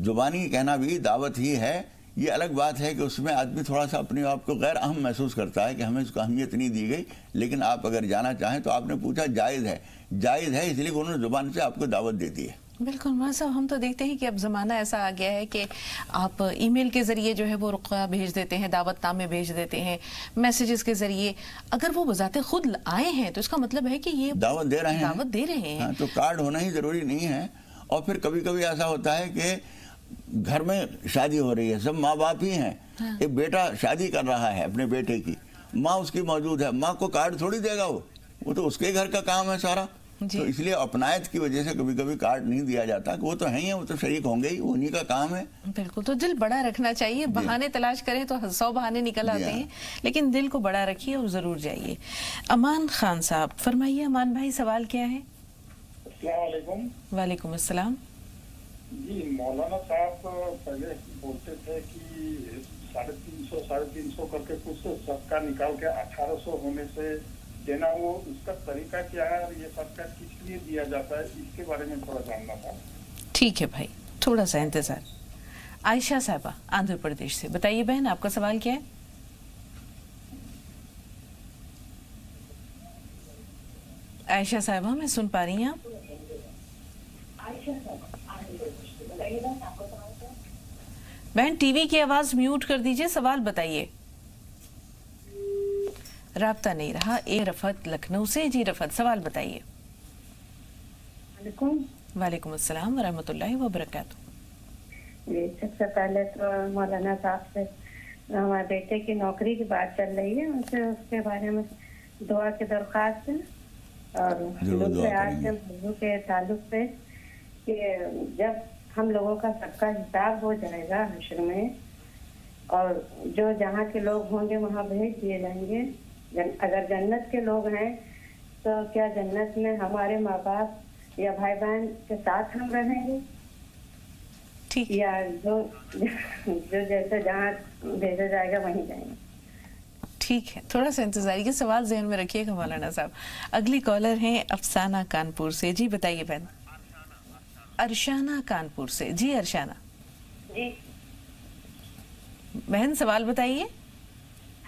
زبانی کہنا بھی دعوت ہی ہے۔ یہ الگ بات ہے کہ اس میں آدمی تھوڑا سا اپنے آپ کو غیر اہم محسوس کرتا ہے کہ ہمیں اس کو اہمیت نہیں دی گئی، لیکن آپ اگر جانا چاہیں تو آپ نے پوچھا جائز ہے اس لیے کہ انہوں نے زبان سے آپ کو دعوت دے دی ہے۔ بالکل مولانا صاحب، ہم تو دیکھتے ہیں کہ اب زمانہ ایسا آ گیا ہے کہ آپ ای میل کے ذریعے جو ہے وہ رقعہ بھیج دیتے ہیں، دعوت نامے بھیج دیتے ہیں، میسیجز کے ذریعے، اگر وہ بذات خود آئے ہیں تو اس کا مطلب ہے کہ یہ دعوت دے رہے ہیں۔ ہاں تو کارڈ ہونا ہی ضروری نہیں ہے۔ اور پھر کبھی کبھی ایسا ہوتا ہے کہ گھر میں شادی ہو رہی ہے، سب ماں باپ ہی ہیں، ایک بیٹا شادی کر رہا ہے اپنے بیٹے کی، ماں اس کی موجود ہے، ماں کو کارڈ تھوڑی دے گا، وہ تو اس کے گھر کا کام ہے سارا۔ تو اس لیے اپنائیت کی وجہ سے کبھی کبھی کارڈ نہیں دیا جاتا کہ وہ تو ہیں ہی، وہ تو شریک ہوں گے ہی، انہی کا کام ہے۔ بالکل، تو دل بڑا رکھنا چاہیے، بہانے تلاش کریں تو 100 بہانے نکل آتے ہیں، لیکن دل کو بڑا رکھیے اور ضرور جائیے۔ امان خان صاحب فرمائیے۔ امان بھائی سوال کیا ہے؟ السلام علیکم۔ وعلیکم السلام۔ جی مولانا صاحب پہلے بولتے تھے کہ 350 کر کے کچھ صدقہ نکال کے 1800 ہونے سے دینا، وہ اس کا طریقہ کیا ہے اور یہ صدقہ کس لیے دیا جاتا ہے، اس کے بارے میں تھوڑا جاننا تھا۔ ٹھیک ہے بھائی، تھوڑا سا انتظار۔ عائشہ صاحبہ آندھر پردیش سے، بتائیے بہن آپ کا سوال کیا ہے؟ आयशा साहिबा, मैं सुन पा रही हैं आप? बहन टीवी की आवाज म्यूट कर दीजिए, सवाल बताइए। राब्ता नहीं रहा। ए रफत लखनऊ से। जी रफत, सवाल बताइए। वालेकुम अस्सलाम व रहमतुल्लाहि व बरकातुहू। जी, सबसे पहले तो मौलाना साहब से हमारे बेटे की नौकरी की बात चल रही है, उनसे उसके बारे में दुआ की दरख्वास्त है। और दूसरे आज के मौजू के ताल्लुक से कि जब हम लोगों का सबका हिसाब हो जाएगा हश्र में, और जो जहाँ के लोग होंगे वहाँ भेज दिए जाएंगे। अगर जन्नत के लोग हैं तो क्या जन्नत में हमारे माँ बाप या भाई बहन के साथ हम रहेंगे, ठीक, या जो जैसे जहाँ भेजा जाएगा वहीं जाएंगे? ठीक है, थोड़ा सा इंतजारी के सवाल ज़हन में रखिएगा मौलाना साहब। अगली कॉलर हैं अफसाना कानपुर से। जी बताइए बहन। अरशाना कानपुर से। जी अरशाना जी बहन, सवाल बताइए।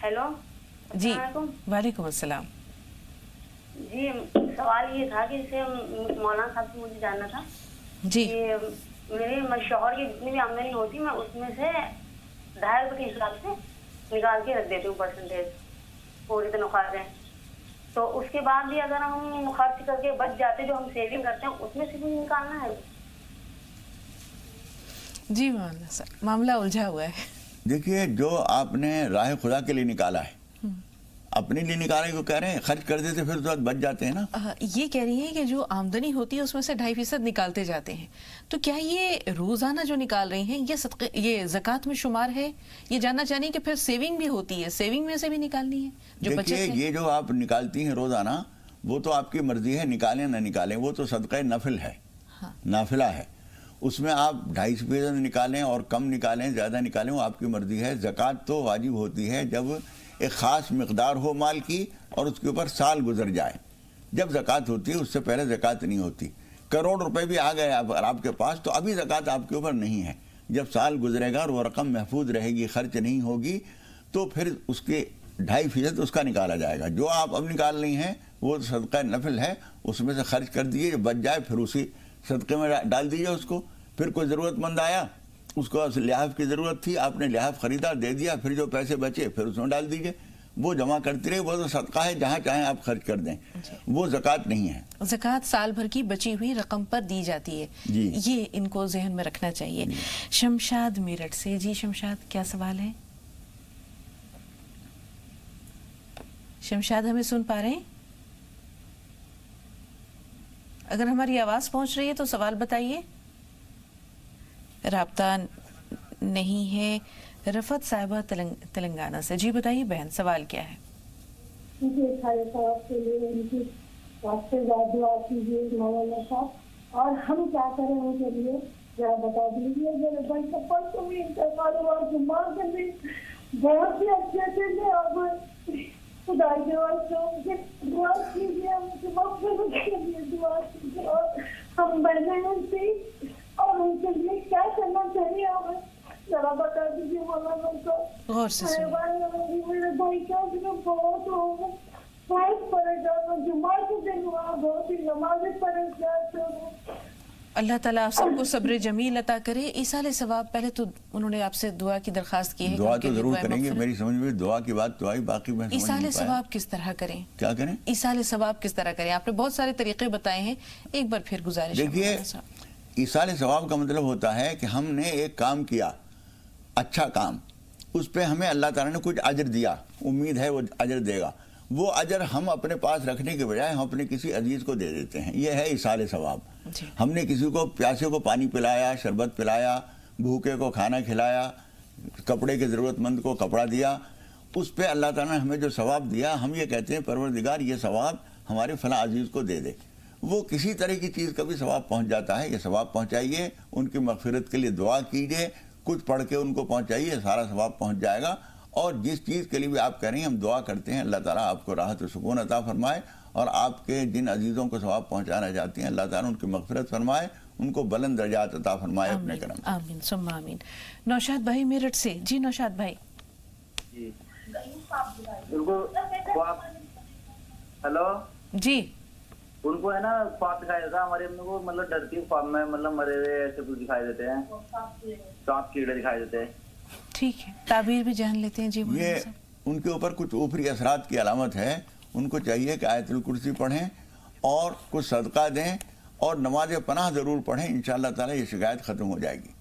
हेलो जी अस्सलाम वालेकुम अस्सलाम। जी, सवाल ये था कि इसे मौलाना साहब से मुझे जानना था जी कि मेरे शौहर की जितनी भी आमदनी होती मैं उसमें से 2.5 रुपये के हिसाब से निकाल के रख देती हूँ परसेंटेज पूरी तनख्वाह से। तो उसके बाद भी अगर हम खर्च करके बच जाते, जो हम सेविंग करते हैं उसमें से भी निकालना है। जी मौलाना साहब, मामला उलझा हुआ है। देखिए, जो आपने राह खुदा के लिए निकाला है, अपने लिए निकाले को कह रहे हैं, खर्च कर देते फिर तो बच जाते हैं ना। ये कह रही हैं कि जो आमदनी होती है उसमें से 2.5% निकालते जाते हैं, तो क्या ये रोजाना जो निकाल रही हैं ये सदक़े, ये ज़कात में शुमार है? ये जानना चाह रही हैं कि फिर सेविंग भी होती है, सेविंग में से भी निकालनी है जो बचत है? ये जो आप निकालती हैं रोजाना, वो तो आपकी मर्जी है, निकालें ना निकालें, वो तो सदक़े नफिल है, नाफिला है। उसमें आप 2.5% निकालें और कम निकालें, ज़्यादा निकालें, वो आपकी मर्जी है। ज़कात तो वाजिब होती है जब एक ख़ास मकदार हो माल की और उसके ऊपर साल गुजर जाए, जब ज़कात होती है। उससे पहले ज़कात नहीं होती। करोड़ रुपए भी आ गए आपके पास तो अभी ज़कात आपके ऊपर नहीं है। जब साल गुजरेगा और वो रकम महफूज रहेगी, खर्च नहीं होगी, तो फिर उसके 2.5% उसका निकाला जाएगा। जो आप अब निकाल रही हैं वो सदका नफिल है, उसमें से खर्च कर दीजिए, बच जाए फिर उसी सदक़े में डाल दीजिए उसको। फिर कोई ज़रूरतमंद आया, उसको लिहाफ की ज़रूरत थी, आपने लिहाफ ख़रीदा, दे दिया, फिर जो पैसे बचे फिर उसमें डाल दीजिए। वो जमा करती रहे, वो तो सदका है, जहाँ चाहें आप खर्च कर दें, वो ज़कात नहीं है। ज़कात साल भर की बची हुई रकम पर दी जाती है, ये इनको जहन में रखना चाहिए। शमशाद मेरठ से। जी शमशाद, क्या सवाल है? शमशाद, हमें सुन पा रहे हैं? अगर हमारी आवाज़ पहुंच रही है तो सवाल बताइए। राब्ता नहीं है। रफत साहिबा तेलंगाना से। जी बताइए बहन, सवाल क्या है? मुझे सारे सवाल के लिए उनकी वास्ते दुआ कीजिए मौलाना साहब, और हम क्या करें उनके लिए जरा बता दीजिए। मेरे भाई का परसों भी इनका कारोबार जुम्मा कर दी, बहुत ही अच्छे से, और खुदा के वास्ते उनके दुआ कीजिए, उनके मकसद के लिए दुआ कीजिए, और हम बहने हैं और उनके लिए क्या करना चाहिए हमें जरा बता दीजिए मौलाना साहब। गौर से सुनिए। मेरे भाई का बहुत होगा, बहुत परेशान, जुम्मा के दिन वहाँ बहुत ही नमाज़ें परेशान। अल्लाह ताला आप सबको सब्र जमील अता करे। ईसाल सवाब, पहले तो उन्होंने आपसे दुआ की दरखास्त की है। दुआ तो जरूर करेंगे, मेरी समझ में दुआ की बात तो आई, बाकी मैं ईसाल सवाब किस तरह करें? क्या करें? ईसाल सवाब किस तरह करें? आपने बहुत सारे तरीके बताए हैं, एक बार फिर गुजारिश। देखिए, ईसाल सवाब का मतलब होता है कि हमने एक काम किया, अच्छा काम, उस पे हमें अल्लाह ताला ने कुछ अजर दिया, उम्मीद है वो अजर देगा। वो अजर हम अपने पास रखने के बजाय हम अपने किसी अजीज को दे देते हैं, ये है ईसाल सवाब। हमने किसी को प्यासे को पानी पिलाया, शरबत पिलाया, भूखे को खाना खिलाया, कपड़े के ज़रूरतमंद को कपड़ा दिया, उस पे अल्लाह ताला ने हमें जो सवाब दिया, हम ये कहते हैं परवरदिगार ये सवाब हमारे फला अजीज़ को दे दे। वो किसी तरह की चीज़ का भी सवाब पहुँच जाता है, ये सवाब पहुँचाइए, उनकी मग़फ़िरत के लिए दुआ कीजिए, कुछ पढ़ के उनको पहुँचाइए, सारा सवाब पहुँच जाएगा। और जिस चीज़ के लिए भी आप कह रही हैं, हम दुआ करते हैं अल्लाह ताला आपको राहत और सुकून अता फरमाए, और आपके जिन अजीज़ों को सवाब पहुँचाना चाहती हैं अल्लाह ताला उनकी मग़फ़िरत फरमाए, उनको बुलंद दर्जात अता फरमाए अपने करम। आमीन सुम्मा आमीन। नौशाद भाई मेरठ से। जी नौशाद भाई। हेलो जी ان کو ہے نا خواب دکھائی دیتا ہے. ہماری امی کو مطلب ڈرتی ہے خواب میں, مطلب مرے ہوئے ایسے کچھ دکھائی دیتے ہیں, سانپ کیڑے دکھائی دیتے ہیں. ٹھیک ہے, تعبیر بھی جان لیتے ہیں جی. یہ ان کے اوپر کچھ اوپری اثرات کی علامت ہے. ان کو چاہیے کہ آیت الکرسی پڑھیں اور کچھ صدقہ دیں اور نماز پناہ ضرور پڑھیں. انشاءاللہ تعالی یہ شکایت ختم ہو جائے گی.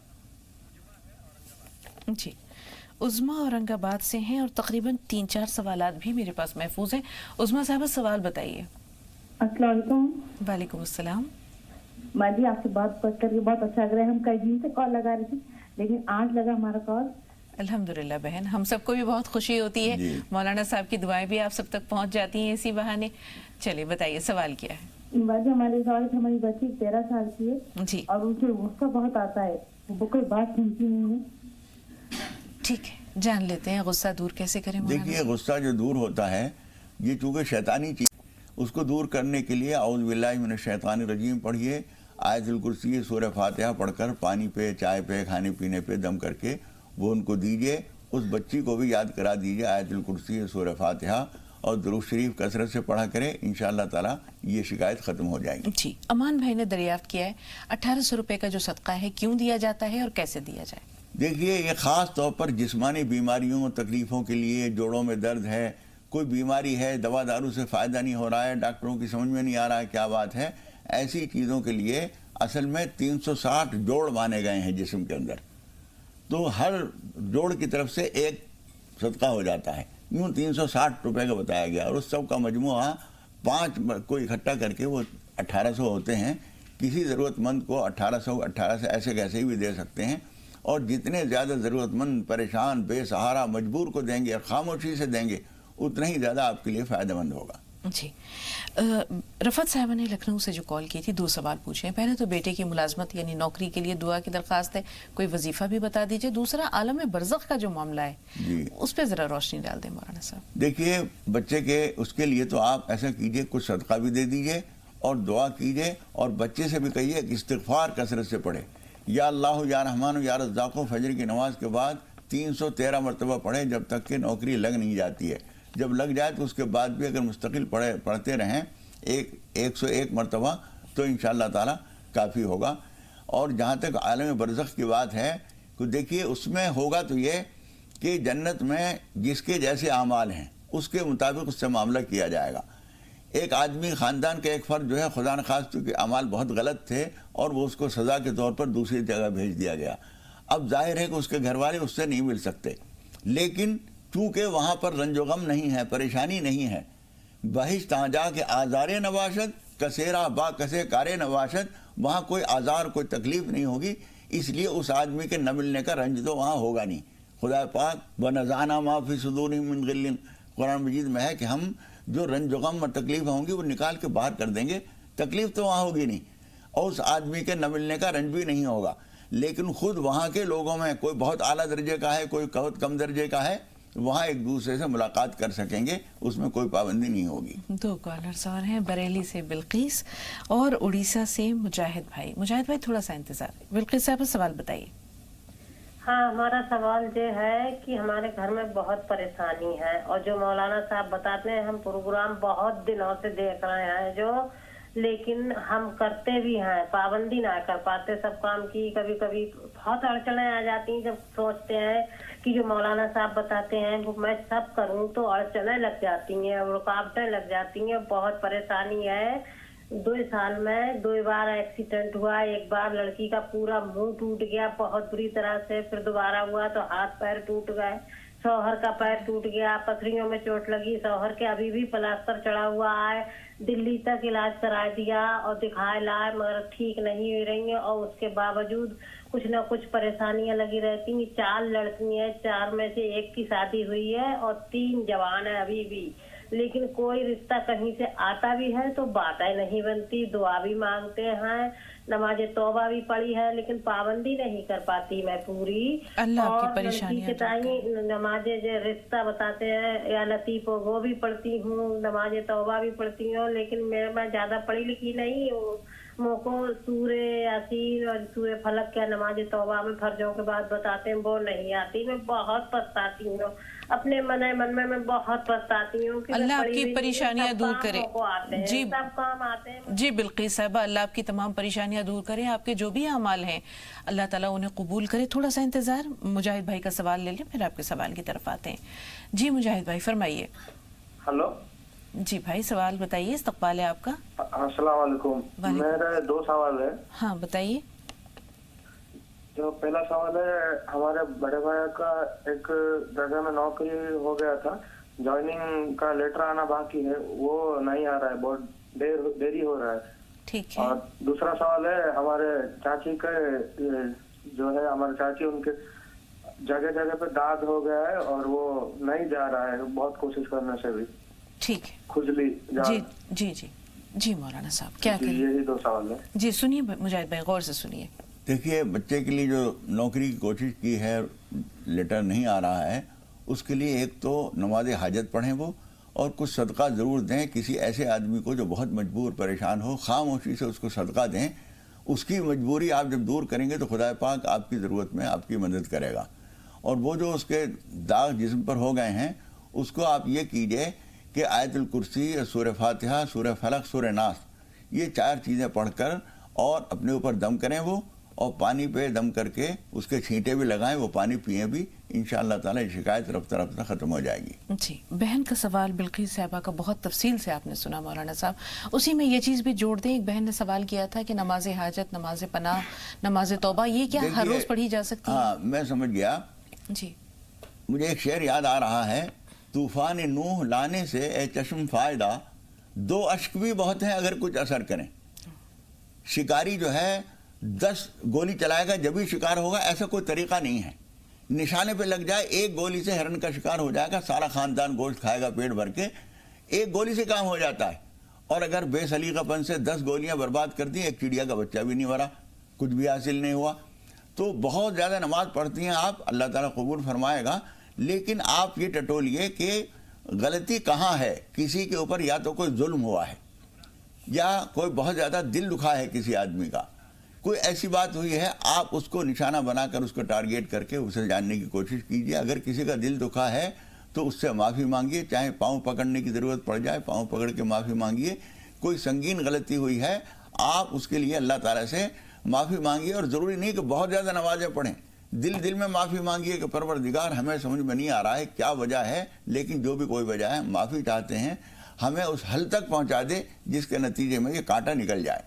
جی, عظمیٰ اورنگ آباد سے ہیں اور تقریباً 3-4 سوالات بھی میرے پاس محفوظ ہیں. عظمیٰ صاحبہ سوال بتائیے. السلام علیکم. وعلیکم السلام. ماں جی آپ سے بات کر کے بہت اچھا لگ رہا ہے. ہم کئی دن سے کال لگا رہے تھے لیکن آج لگا ہمارا کال. الحمدللہ بہن, ہم سب کو بھی بہت خوشی ہوتی ہے. مولانا صاحب کی دعائیں بھی آپ سب تک پہنچ جاتی ہیں اسی بہانے. چلیے بتائیے سوال کیا ہے. باجی ہمارے سوال ہے, ہماری بچی 13 سال کی ہے جی, اور اسے غصہ بہت آتا ہے, وہ کوئی بات سنتی نہیں ہے. ٹھیک ہے, جان لیتے ہیں غصہ دور کیسے کریں. دیکھیے غصہ جو دور ہوتا ہے یہ چونکہ شیطانی چیز, اس کو دور کرنے کے لیے اعوذ باللہ من الشیطان الرجیم پڑھیے, آیت الکرسی سورہ فاتحہ پڑھ کر پانی پہ, چائے پہ, کھانے پینے پہ دم کر کے وہ ان کو دیجئے. اس بچی کو بھی یاد کرا دیجئے آیت الکرسی سورہ فاتحہ اور درود شریف کثرت سے پڑھا کرے. انشاءاللہ تعالی یہ شکایت ختم ہو جائے گی. جی, امان بھائی نے دریافت کیا ہے 1800 روپے کا جو صدقہ ہے کیوں دیا جاتا ہے اور کیسے دیا جائے. دیکھیے یہ خاص طور پر جسمانی بیماریوں تکلیفوں کے لیے, جوڑوں میں درد ہے, کوئی بیماری ہے, دوا دارو سے فائدہ نہیں ہو رہا ہے, ڈاکٹروں کی سمجھ میں نہیں آ رہا ہے کیا بات ہے, ایسی چیزوں کے لیے اصل میں 360 جوڑ مانے گئے ہیں جسم کے اندر. تو ہر جوڑ کی طرف سے ایک صدقہ ہو جاتا ہے. یوں 360 روپے کا بتایا گیا اور اس سب کا مجموعہ 5 کو اکٹھا کر کے وہ 1800 ہوتے ہیں. کسی ضرورت مند کو 1800 ایسے کیسے بھی دے سکتے ہیں. اور جتنے زیادہ ضرورت مند, پریشان, بے سہارا, مجبور کو دیں گے اور خاموشی سے دیں گے اتنا ہی زیادہ آپ کے لیے فائدہ مند ہوگا. جی, رفعت صاحبہ نے لکھنؤ سے جو کال کی تھی 2 سوال پوچھے ہیں. پہلے تو بیٹے کی ملازمت یعنی نوکری کے لیے دعا کی درخواست ہے, کوئی وظیفہ بھی بتا دیجئے. دوسرا عالم برزخ کا جو معاملہ ہے جی اس پہ ذرا روشنی ڈال دیں مولانا صاحب. دیکھیے بچے کے اس کے لیے تو آپ ایسا کیجئے, کچھ صدقہ بھی دے دیجئے اور دعا کیجئے اور بچے سے بھی کہیے کہ استغفار کثرت سے پڑھے. یا اللہ یا رحمان یا رزاق فجر کی نماز کے بعد 313 مرتبہ پڑھیں جب تک کہ نوکری لگ نہیں جاتی ہے. جب لگ جائے تو اس کے بعد بھی اگر مستقل پڑھتے رہیں 101 مرتبہ تو انشاءاللہ تعالی کافی ہوگا. اور جہاں تک عالم برزخ کی بات ہے تو دیکھیے اس میں ہوگا تو یہ کہ جنت میں جس کے جیسے اعمال ہیں اس کے مطابق اس سے معاملہ کیا جائے گا. ایک آدمی خاندان کا ایک فرد جو ہے خدا نخواستہ کے اعمال بہت غلط تھے اور وہ اس کو سزا کے طور پر دوسری جگہ بھیج دیا گیا. اب ظاہر ہے کہ اس کے گھر والے اس سے نہیں مل سکتے, لیکن چونکہ وہاں پر رنج و غم نہیں ہے, پریشانی نہیں ہے, بہشت جا کے آزار نباشد کسیرا با کسے کار نباشد, وہاں کوئی آزار کوئی تکلیف نہیں ہوگی. اس لیے اس آدمی کے نہ ملنے کا رنج تو وہاں ہوگا نہیں. خدا پاک بنزعنا ما فی صدورہم من غل, قرآن مجید میں ہے کہ ہم جو رنج و غم اور تکلیف ہوں گی وہ نکال کے باہر کر دیں گے. تکلیف تو وہاں ہوگی نہیں اور اس آدمی کے نہ ملنے کا رنج بھی نہیں ہوگا. لیکن خود وہاں کے لوگوں میں کوئی بہت اعلیٰ درجے کا ہے, کوئی بہت کم درجے کا ہے, وہاں ایک دوسرے سے ملاقات کر سکیں گے, اس میں کوئی پابندی نہیں ہوگی. 2 کالرز اور ہیں, بریلی سے بلقیس اور اڑیسہ سے مجاہد بھائی. مجاہد بھائی تھوڑا سا انتظار ہے. بلقیس صاحب سوال بتائیے. ہاں, ہمارا سوال یہ ہے کہ ہمارے گھر میں بہت پریشانی ہے اور جو مولانا صاحب بتاتے ہیں ہم پروگرام بہت دنوں سے دیکھ رہے ہیں جو, لیکن ہم کرتے بھی ہیں, پابندی نہ کر پاتے سب کام کی. کبھی کبھی بہت اڑچنیں آ جاتی ہیں جب سوچتے ہیں کہ جو مولانا صاحب بتاتے ہیں وہ میں سب کروں تو اڑچنیں لگ جاتی ہیں, رکاوٹیں لگ جاتی ہیں, بہت پریشانی ہے. 2 سال میں 2 بار ایکسیڈنٹ ہوا. ایک بار لڑکی کا پورا منہ ٹوٹ گیا بہت بری طرح سے, پھر دوبارہ ہوا تو ہاتھ پیر ٹوٹ گئے, شوہر کا پیر ٹوٹ گیا, پتھریوں میں چوٹ لگی, شوہر کے ابھی بھی پلاسٹر چڑھا ہوا ہے. دلی تک علاج کرا دیا اور دکھائے لائے مگر ٹھیک نہیں ہو رہی ہیں اور اس کے باوجود کچھ نہ کچھ پریشانیاں لگی رہتی ہیں. 4 لڑکی ہیں, 4 میں سے 1 کی شادی ہوئی ہے اور 3 جوان ہیں ابھی بھی, لیکن کوئی رشتہ کہیں سے آتا بھی ہے تو باتیں نہیں بنتی. دعا بھی مانگتے ہیں, नमाज तौबा भी पढ़ी है, लेकिन पाबंदी नहीं कर पाती मैं पूरी। अल्लाह आपकी और परेशानियां लड़की के ताई नमाज जो रिश्ता बताते हैं या लतीफ वो भी पढ़ती हूँ, नमाज तौबा भी पढ़ती हूँ, लेकिन मैं ज्यादा पढ़ी लिखी नहीं हूँ। मुझको सूरे यासीन और सूरे फलक क्या नमाज तौबा में फर्जों के बाद बताते हैं वो नहीं आती। मैं बहुत पछताती हूँ, अपने मन में मैं बहुत पछताती हूँ कि अल्लाह आपकी परेशानियां दूर करे। जी सब काम आते हैं। जी बिल्किस साहिबा, अल्लाह आपकी तमाम परेशानियां दूर करे, आपके जो भी अमाल हैं अल्लाह ताला उन्हें कबूल करे। थोड़ा सा इंतजार, मुजाहिद भाई का सवाल ले लें, फिर आपके सवाल की तरफ आते हैं। जी मुजाहिद भाई फरमाइए। हेलो जी भाई सवाल बताइए, इस्तकबाल है आपका। अस्सलाम वालेकुम। मेरे 2 सवाल है। हाँ बताइए। जो पहला सवाल है, हमारे बड़े भाई का एक जगह में नौकरी हो गया था, ज्वाइनिंग का लेटर आना बाकी है, वो नहीं आ रहा है, बहुत देरी हो रहा है। ठीक है। और दूसरा सवाल है, हमारे चाची का जो है, हमारे चाची उनके जगह जगह पे दाद हो गया है और वो नहीं जा रहा है, बहुत कोशिश करने से भी। ठीक है। खुजली जी जी जी जी मौलाना साहब क्या करें? यही 2 सवाल है जी। सुनिए मुजाहिद भाई, गौर से सुनिए। देखिए, बच्चे के लिए जो नौकरी की कोशिश की है, लेटर नहीं आ रहा है, उसके लिए एक तो नमाज हाजत पढ़ें वो, और कुछ सदका ज़रूर दें किसी ऐसे आदमी को जो बहुत मजबूर परेशान हो, खामोशी से उसको सदका दें। उसकी मजबूरी आप जब दूर करेंगे तो खुदा पाक आपकी ज़रूरत में आपकी मदद करेगा। और वो जो उसके दाग जिस्म पर हो गए हैं, उसको आप ये कीजिए कि आयतुल कुर्सी, सूरह फातिहा, सूरह फलक, सूरह नास, ये 4 चीज़ें पढ़कर और अपने ऊपर दम करें वो, और पानी पे दम करके उसके छींटे भी लगाएं, वो पानी पिए भी, इंशाअल्लाह ताला ये शिकायत रफ्ता रफ्ता ख़त्म हो जाएगी। जी, बहन का सवाल बिल्किस साहिबा का बहुत तफसील से आपने सुना मौलाना साहब। उसी में ये चीज़ भी जोड़ दें, एक बहन ने सवाल किया था कि नमाज हाजत, नमाज पनाह, नमाज तौबा, ये क्या हर रोज़ पढ़ी जा सकती है? हाँ, मैं समझ गया। जी, मुझे एक शेर याद आ रहा है, तूफान नूह लाने से ए चश्म फ़ायदा, 2 अश्क भी बहुत हैं अगर कुछ असर करें। शिकारी जो है 10 गोली चलाएगा जब भी शिकार होगा, ऐसा कोई तरीका नहीं है। निशाने पे लग जाए, 1 गोली से हिरन का शिकार हो जाएगा, सारा खानदान गोश्त खाएगा पेट भर के, 1 गोली से काम हो जाता है। और अगर बेसलीकापन से 10 गोलियां बर्बाद कर दी, एक चिड़िया का बच्चा भी नहीं मरा, कुछ भी हासिल नहीं हुआ। तो बहुत ज़्यादा नमाज पढ़ती हैं आप, अल्लाह ताला कबूल फरमाएगा। लेकिन आप ये टटोलिए कि गलती कहाँ है, किसी के ऊपर या तो कोई जुल्म हुआ है, या कोई बहुत ज़्यादा दिल दुखा है किसी आदमी का, कोई ऐसी बात हुई है, आप उसको निशाना बनाकर उसको टारगेट करके उसे जानने की कोशिश कीजिए। अगर किसी का दिल दुखा है तो उससे माफ़ी मांगिए, चाहे पाँव पकड़ने की ज़रूरत पड़ जाए, पाँव पकड़ के माफ़ी मांगिए। कोई संगीन गलती हुई है, आप उसके लिए अल्लाह ताला से माफ़ी मांगिए। और ज़रूरी नहीं कि बहुत ज़्यादा नमाज़ें पढ़ें, दिल में माफ़ी मांगिए कि परवरदिगार, हमें समझ में नहीं आ रहा है क्या वजह है, लेकिन जो भी कोई वजह है, माफ़ी चाहते हैं, हमें उस हल तक पहुंचा दे जिसके नतीजे में ये कांटा निकल जाए।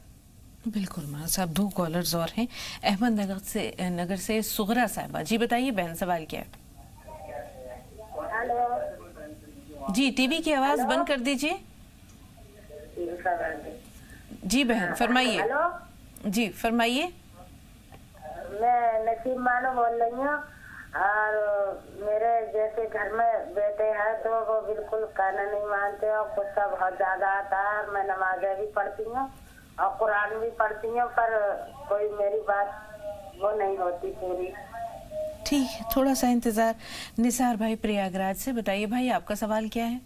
बिल्कुल मौलाना साहब। 2 कॉलर्स और हैं। अहमदनगर से सुगरा साहिबा। जी बताइए बहन, सवाल क्या है? हेलो जी, टीवी की आवाज़ बंद कर दीजिए। जी बहन फरमाइए। हेलो जी फरमाइए। मैं नसीब मानो बोल रही हूँ, और मेरे जैसे घर में बेटे हैं तो वो बिल्कुल कहना नहीं मानते, और गुस्सा बहुत ज्यादा आता है। और मैं नमाजें भी पढ़ती हूँ और कुरान भी पढ़ती हूँ, पर कोई मेरी बात वो नहीं होती पूरी। ठीक है, थोड़ा सा इंतजार। निसार भाई प्रयागराज से, बताइए भाई आपका सवाल क्या है?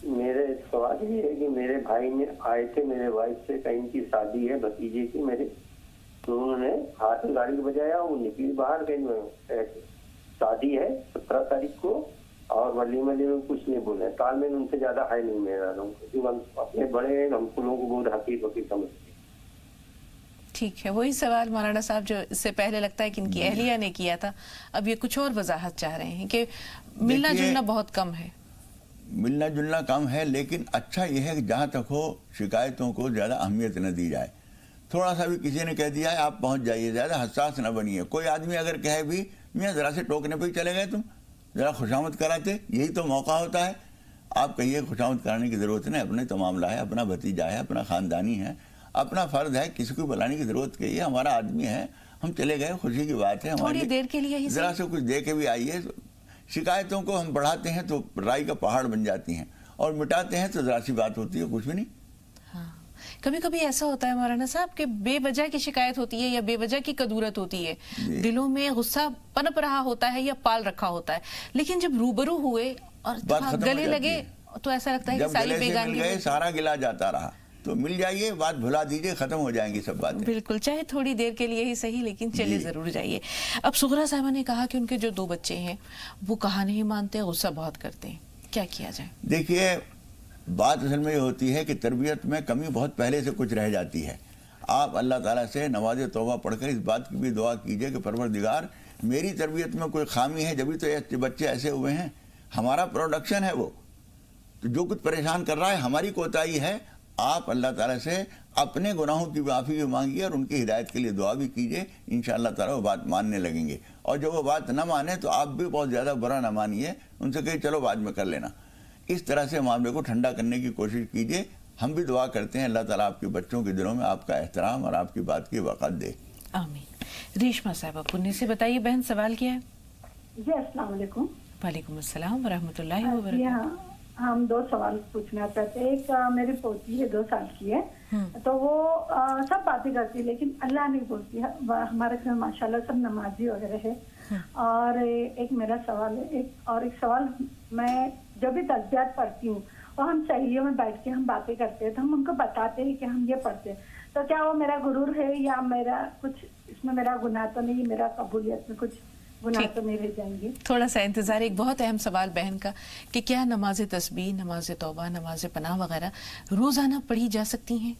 मेरे सवाल ये है कि मेरे भाई ने आए थे मेरे वाइफ से, कहीं की शादी है भतीजे की मेरे, तो उन्होंने हाथ में गाड़ी बजाया, वो निकली बाहर, कहीं शादी है 17 तारीख को, और वलीमे में कुछ नहीं बोले। तालमेल उनसे ज्यादा है नहीं मेरा, अपने बड़े हमको लोगों को बहुत हकीर वकीर समझते। ठीक है, वही सवाल मौलाना साहब जो इससे पहले लगता है कि इनकी अहलिया ने किया था, अब ये कुछ और वजाहत चाह रहे हैं कि मिलना जुलना बहुत कम है। मिलना जुलना कम है, लेकिन अच्छा यह है कि जहाँ तक हो शिकायतों को ज़्यादा अहमियत न दी जाए। थोड़ा सा भी किसी ने कह दिया है आप पहुँच जाइए, ज़्यादा हसास न बनिए। कोई आदमी अगर कहे भी मियाँ ज़रा से टोकने पे ही चले गए तुम, ज़रा खुशामद कराते, यही तो मौका होता है। आप कहिए खुशामद कराने की ज़रूरत नहीं, अपने तो मामला है, अपना भतीजा है, अपना ख़ानदानी है, अपना फ़र्ज है, किसी को बुलाने की ज़रूरत नहीं है, हमारा आदमी है, हम चले गए, खुशी की बात है। थोड़ी देर के लिए ही ज़रा से कुछ दे के भी आइए। शिकायतों को हम बढ़ाते हैं तो राई का पहाड़ बन जाती हैं, और मिटाते हैं तो ज़रा सी बात होती है, कुछ भी नहीं। हाँ, कभी कभी ऐसा होता है मौलाना साहब कि बेवजह की शिकायत होती है या बेवजह की कदूरत होती है, दिलों में गुस्सा पनप रहा होता है या पाल रखा होता है, लेकिन जब रूबरू हुए और गले लगे तो ऐसा लगता है कि सारी बेगानगी सारा गिला जाता रहा। तो मिल जाइए, बात भुला दीजिए, खत्म हो जाएंगी सब बातें। बिल्कुल, चाहे थोड़ी देर के लिए ही सही, लेकिन चले जरूर जाइए। अब सुगरा साहबा ने कहा कि उनके जो 2 बच्चे हैं वो कहा नहीं मानते, गुस्सा बहुत करते हैं, क्या किया जाए? देखिए, बात असल में ये होती है कि तरबियत में कमी बहुत पहले से कुछ रह जाती है। आप अल्लाह ताला से नमाज तौबा पढ़कर इस बात की भी दुआ कीजिए कि परवरदिगार, मेरी तरबियत में कोई खामी है, जब भी तो ये बच्चे ऐसे हुए हैं। हमारा प्रोडक्शन है वो, तो जो कुछ परेशान कर रहा है हमारी कोताही है। आप अल्लाह ताला से अपने गुनाहों की माफ़ी भी मांगिए और उनकी हिदायत के लिए दुआ भी कीजिए, इंशाअल्लाह ताला वो बात मानने लगेंगे। और जब वो बात न माने तो आप भी बहुत ज़्यादा बुरा ना मानिए, उनसे कहिए चलो बाद में कर लेना। इस तरह से मामले को ठंडा करने की कोशिश कीजिए। हम भी दुआ करते हैं अल्लाह ताला आपके बच्चों के दिलों में आपका एहतराम और आपकी बात की वक़्त दे। आमीन। रेशमा साहबा पुण्य से बताइए, बहन सवाल क्या है? जी अस्सलाम वालेकुम। वालेकुम अस्सलाम व रहमतुल्लाहि व बरकातहू। हम 2 सवाल पूछना चाहते हैं। एक मेरी पोती है, 2 साल की है, तो वो सब बातें करती है लेकिन अल्लाह नहीं बोलती है। हमारे घर माशाल्लाह सब नमाजी वगैरह है। और एक मेरा सवाल है, एक सवाल, मैं जब भी तस्बीहात पढ़ती हूँ और हम सहरियों में बैठ के हम बातें करते हैं तो हम उनको बताते हैं कि हम ये पढ़ते हैं, तो क्या वो मेरा गुरूर है या मेरा कुछ इसमें मेरा गुनाह तो नहीं, मेरा कबूलियत में कुछ गुनाह तो नहीं रह जाएंगे? थोड़ा सा इंतजार। एक बहुत अहम सवाल बहन का कि क्या नमाज तस्बीह, नमाज तौबा, नमाज पनाह वगैरह रोजाना पढ़ी जा सकती हैं?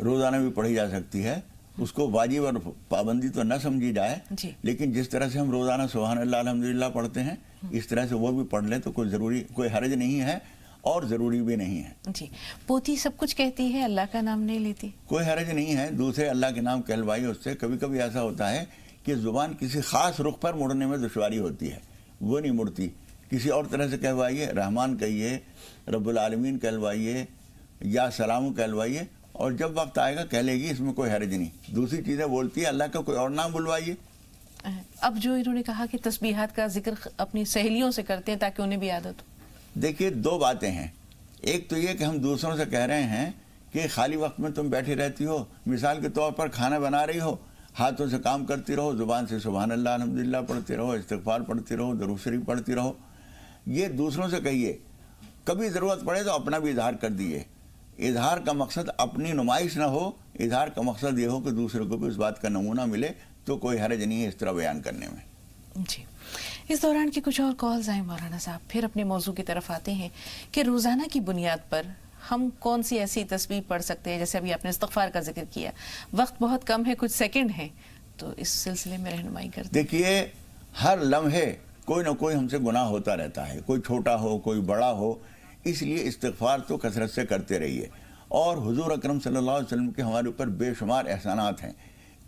रोजाना भी पढ़ी जा सकती है, उसको वाजिब और पाबंदी तो न समझी जाए, लेकिन जिस तरह से हम रोजाना सुभान अल्लाह अल्हम्दुलिल्लाह पढ़ते हैं, इस तरह से वो भी पढ़ लें तो कोई हर्ज नहीं है और ज़रूरी भी नहीं है। जी, पोती सब कुछ कहती है, अल्लाह का नाम नहीं लेती? कोई हर्ज नहीं है, दूसरे अल्लाह के नाम कहलवाइए उससे। कभी कभी ऐसा होता है कि ज़ुबान किसी ख़ास रुख पर मुड़ने में दुश्वारी होती है, वो नहीं मुड़ती। किसी और तरह से कहवाइए, रहमान कहिए, रब्बुल आलमीन कहलवाइए या सलाम कहलवाइए, और जब वक्त आएगा कह लेगी, इसमें कोई हर्ज नहीं। दूसरी चीज़ें बोलती है, अल्लाह का कोई और नाम बुलवाइए। अब जो इन्होंने कहा कि तस्बीहात का जिक्र अपनी सहेलियों से करते हैं ताकि उन्हें भी आदत हो। देखिए, 2 बातें हैं। एक तो ये कि हम दूसरों से कह रहे हैं कि खाली वक्त में तुम बैठी रहती हो, मिसाल के तौर पर खाना बना रही हो, हाथों से काम करती रहो, ज़ुबान से सुभान अल्लाह अल्हम्दुलिल्लाह पढ़ती रहो, इस्तिग़फ़ार पढ़ती रहो, दरूद शरीफ पढ़ती रहो। ये दूसरों से कहिए। कभी ज़रूरत पड़े तो अपना भी इजहार कर दिए। इजहार का मकसद अपनी नुमाइश ना हो, इजहार का मकसद ये हो कि दूसरे को भी उस बात का नमूना मिले, तो कोई हर्ज नहीं है इस तरह बयान करने में। जी, इस दौरान की कुछ और कॉल्स आए मौलाना साहब, फिर अपने मौजू की तरफ आते हैं कि रोज़ाना की बुनियाद पर हम कौन सी ऐसी तस्बीह पढ़ सकते हैं? जैसे अभी आपने इस्तिग़फ़ार का जिक्र किया, वक्त बहुत कम है, कुछ सेकंड हैं, तो इस सिलसिले में रहनुमाई करते। देखिए, हर लम्हे कोई ना कोई हमसे गुनाह होता रहता है, कोई छोटा हो कोई बड़ा हो, इसलिए इस्तिग़फ़ार तो कसरत से करते रहिए। और हुज़ूर अकरम सल्लल्लाहु अलैहि वसल्लम के हमारे ऊपर बेशुमार एहसानात हैं,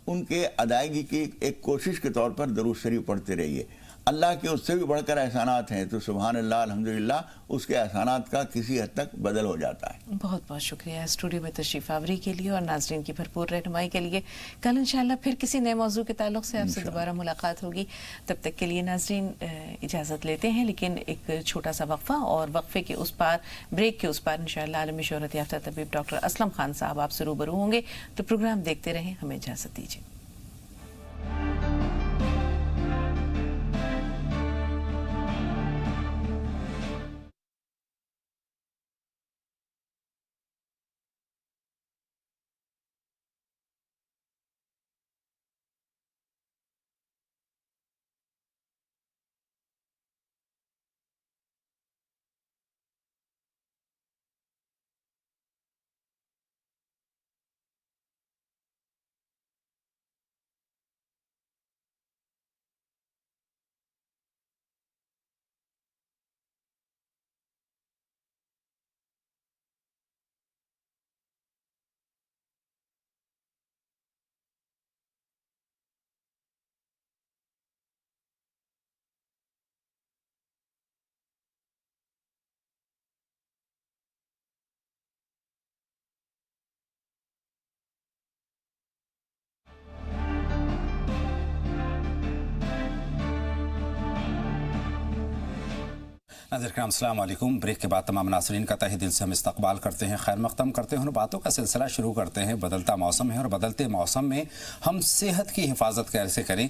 उनके अदायगी की एक कोशिश के तौर पर दरूद शरीफ पढ़ते रहिए। अल्लाह के उससे भी बढ़कर एहसानात हैं, तो सुभान अल्लाह अल्हम्दुलिल्लाह, उसके एहसानात का किसी हद तक बदल हो जाता है। बहुत बहुत शुक्रिया स्टूडियो में तशरीफ़ आवरी के लिए और नाज़रीन की भरपूर रहनुमाई के लिए। कल इंशाअल्लाह फिर किसी नए मौजू के ताल्लुक़ से आपसे दोबारा मुलाकात होगी। तब तक के लिए नाज़रीन इजाज़त लेते हैं, लेकिन एक छोटा सा वक्फ़ा, और वक्फ़े के उस पार, ब्रेक के उस पार इंशाअल्लाह आलमी शोहरत याफ्ता तबीब डॉक्टर असलम खान साहब आपसे रूबरू होंगे। तो प्रोग्राम देखते रहें, हमें इजाज़त दीजिए। नाज़रीन करम अस्सलाम वालेकुम। ब्रेक के बाद तमाम नाज़रीन का तहे दिल से हम इस्तकबाल करते हैं, खैर मक़दम करते हैं और बातों का सिलसिला शुरू करते हैं। बदलता मौसम है और बदलते मौसम में हम सेहत की हिफाजत कैसे करें,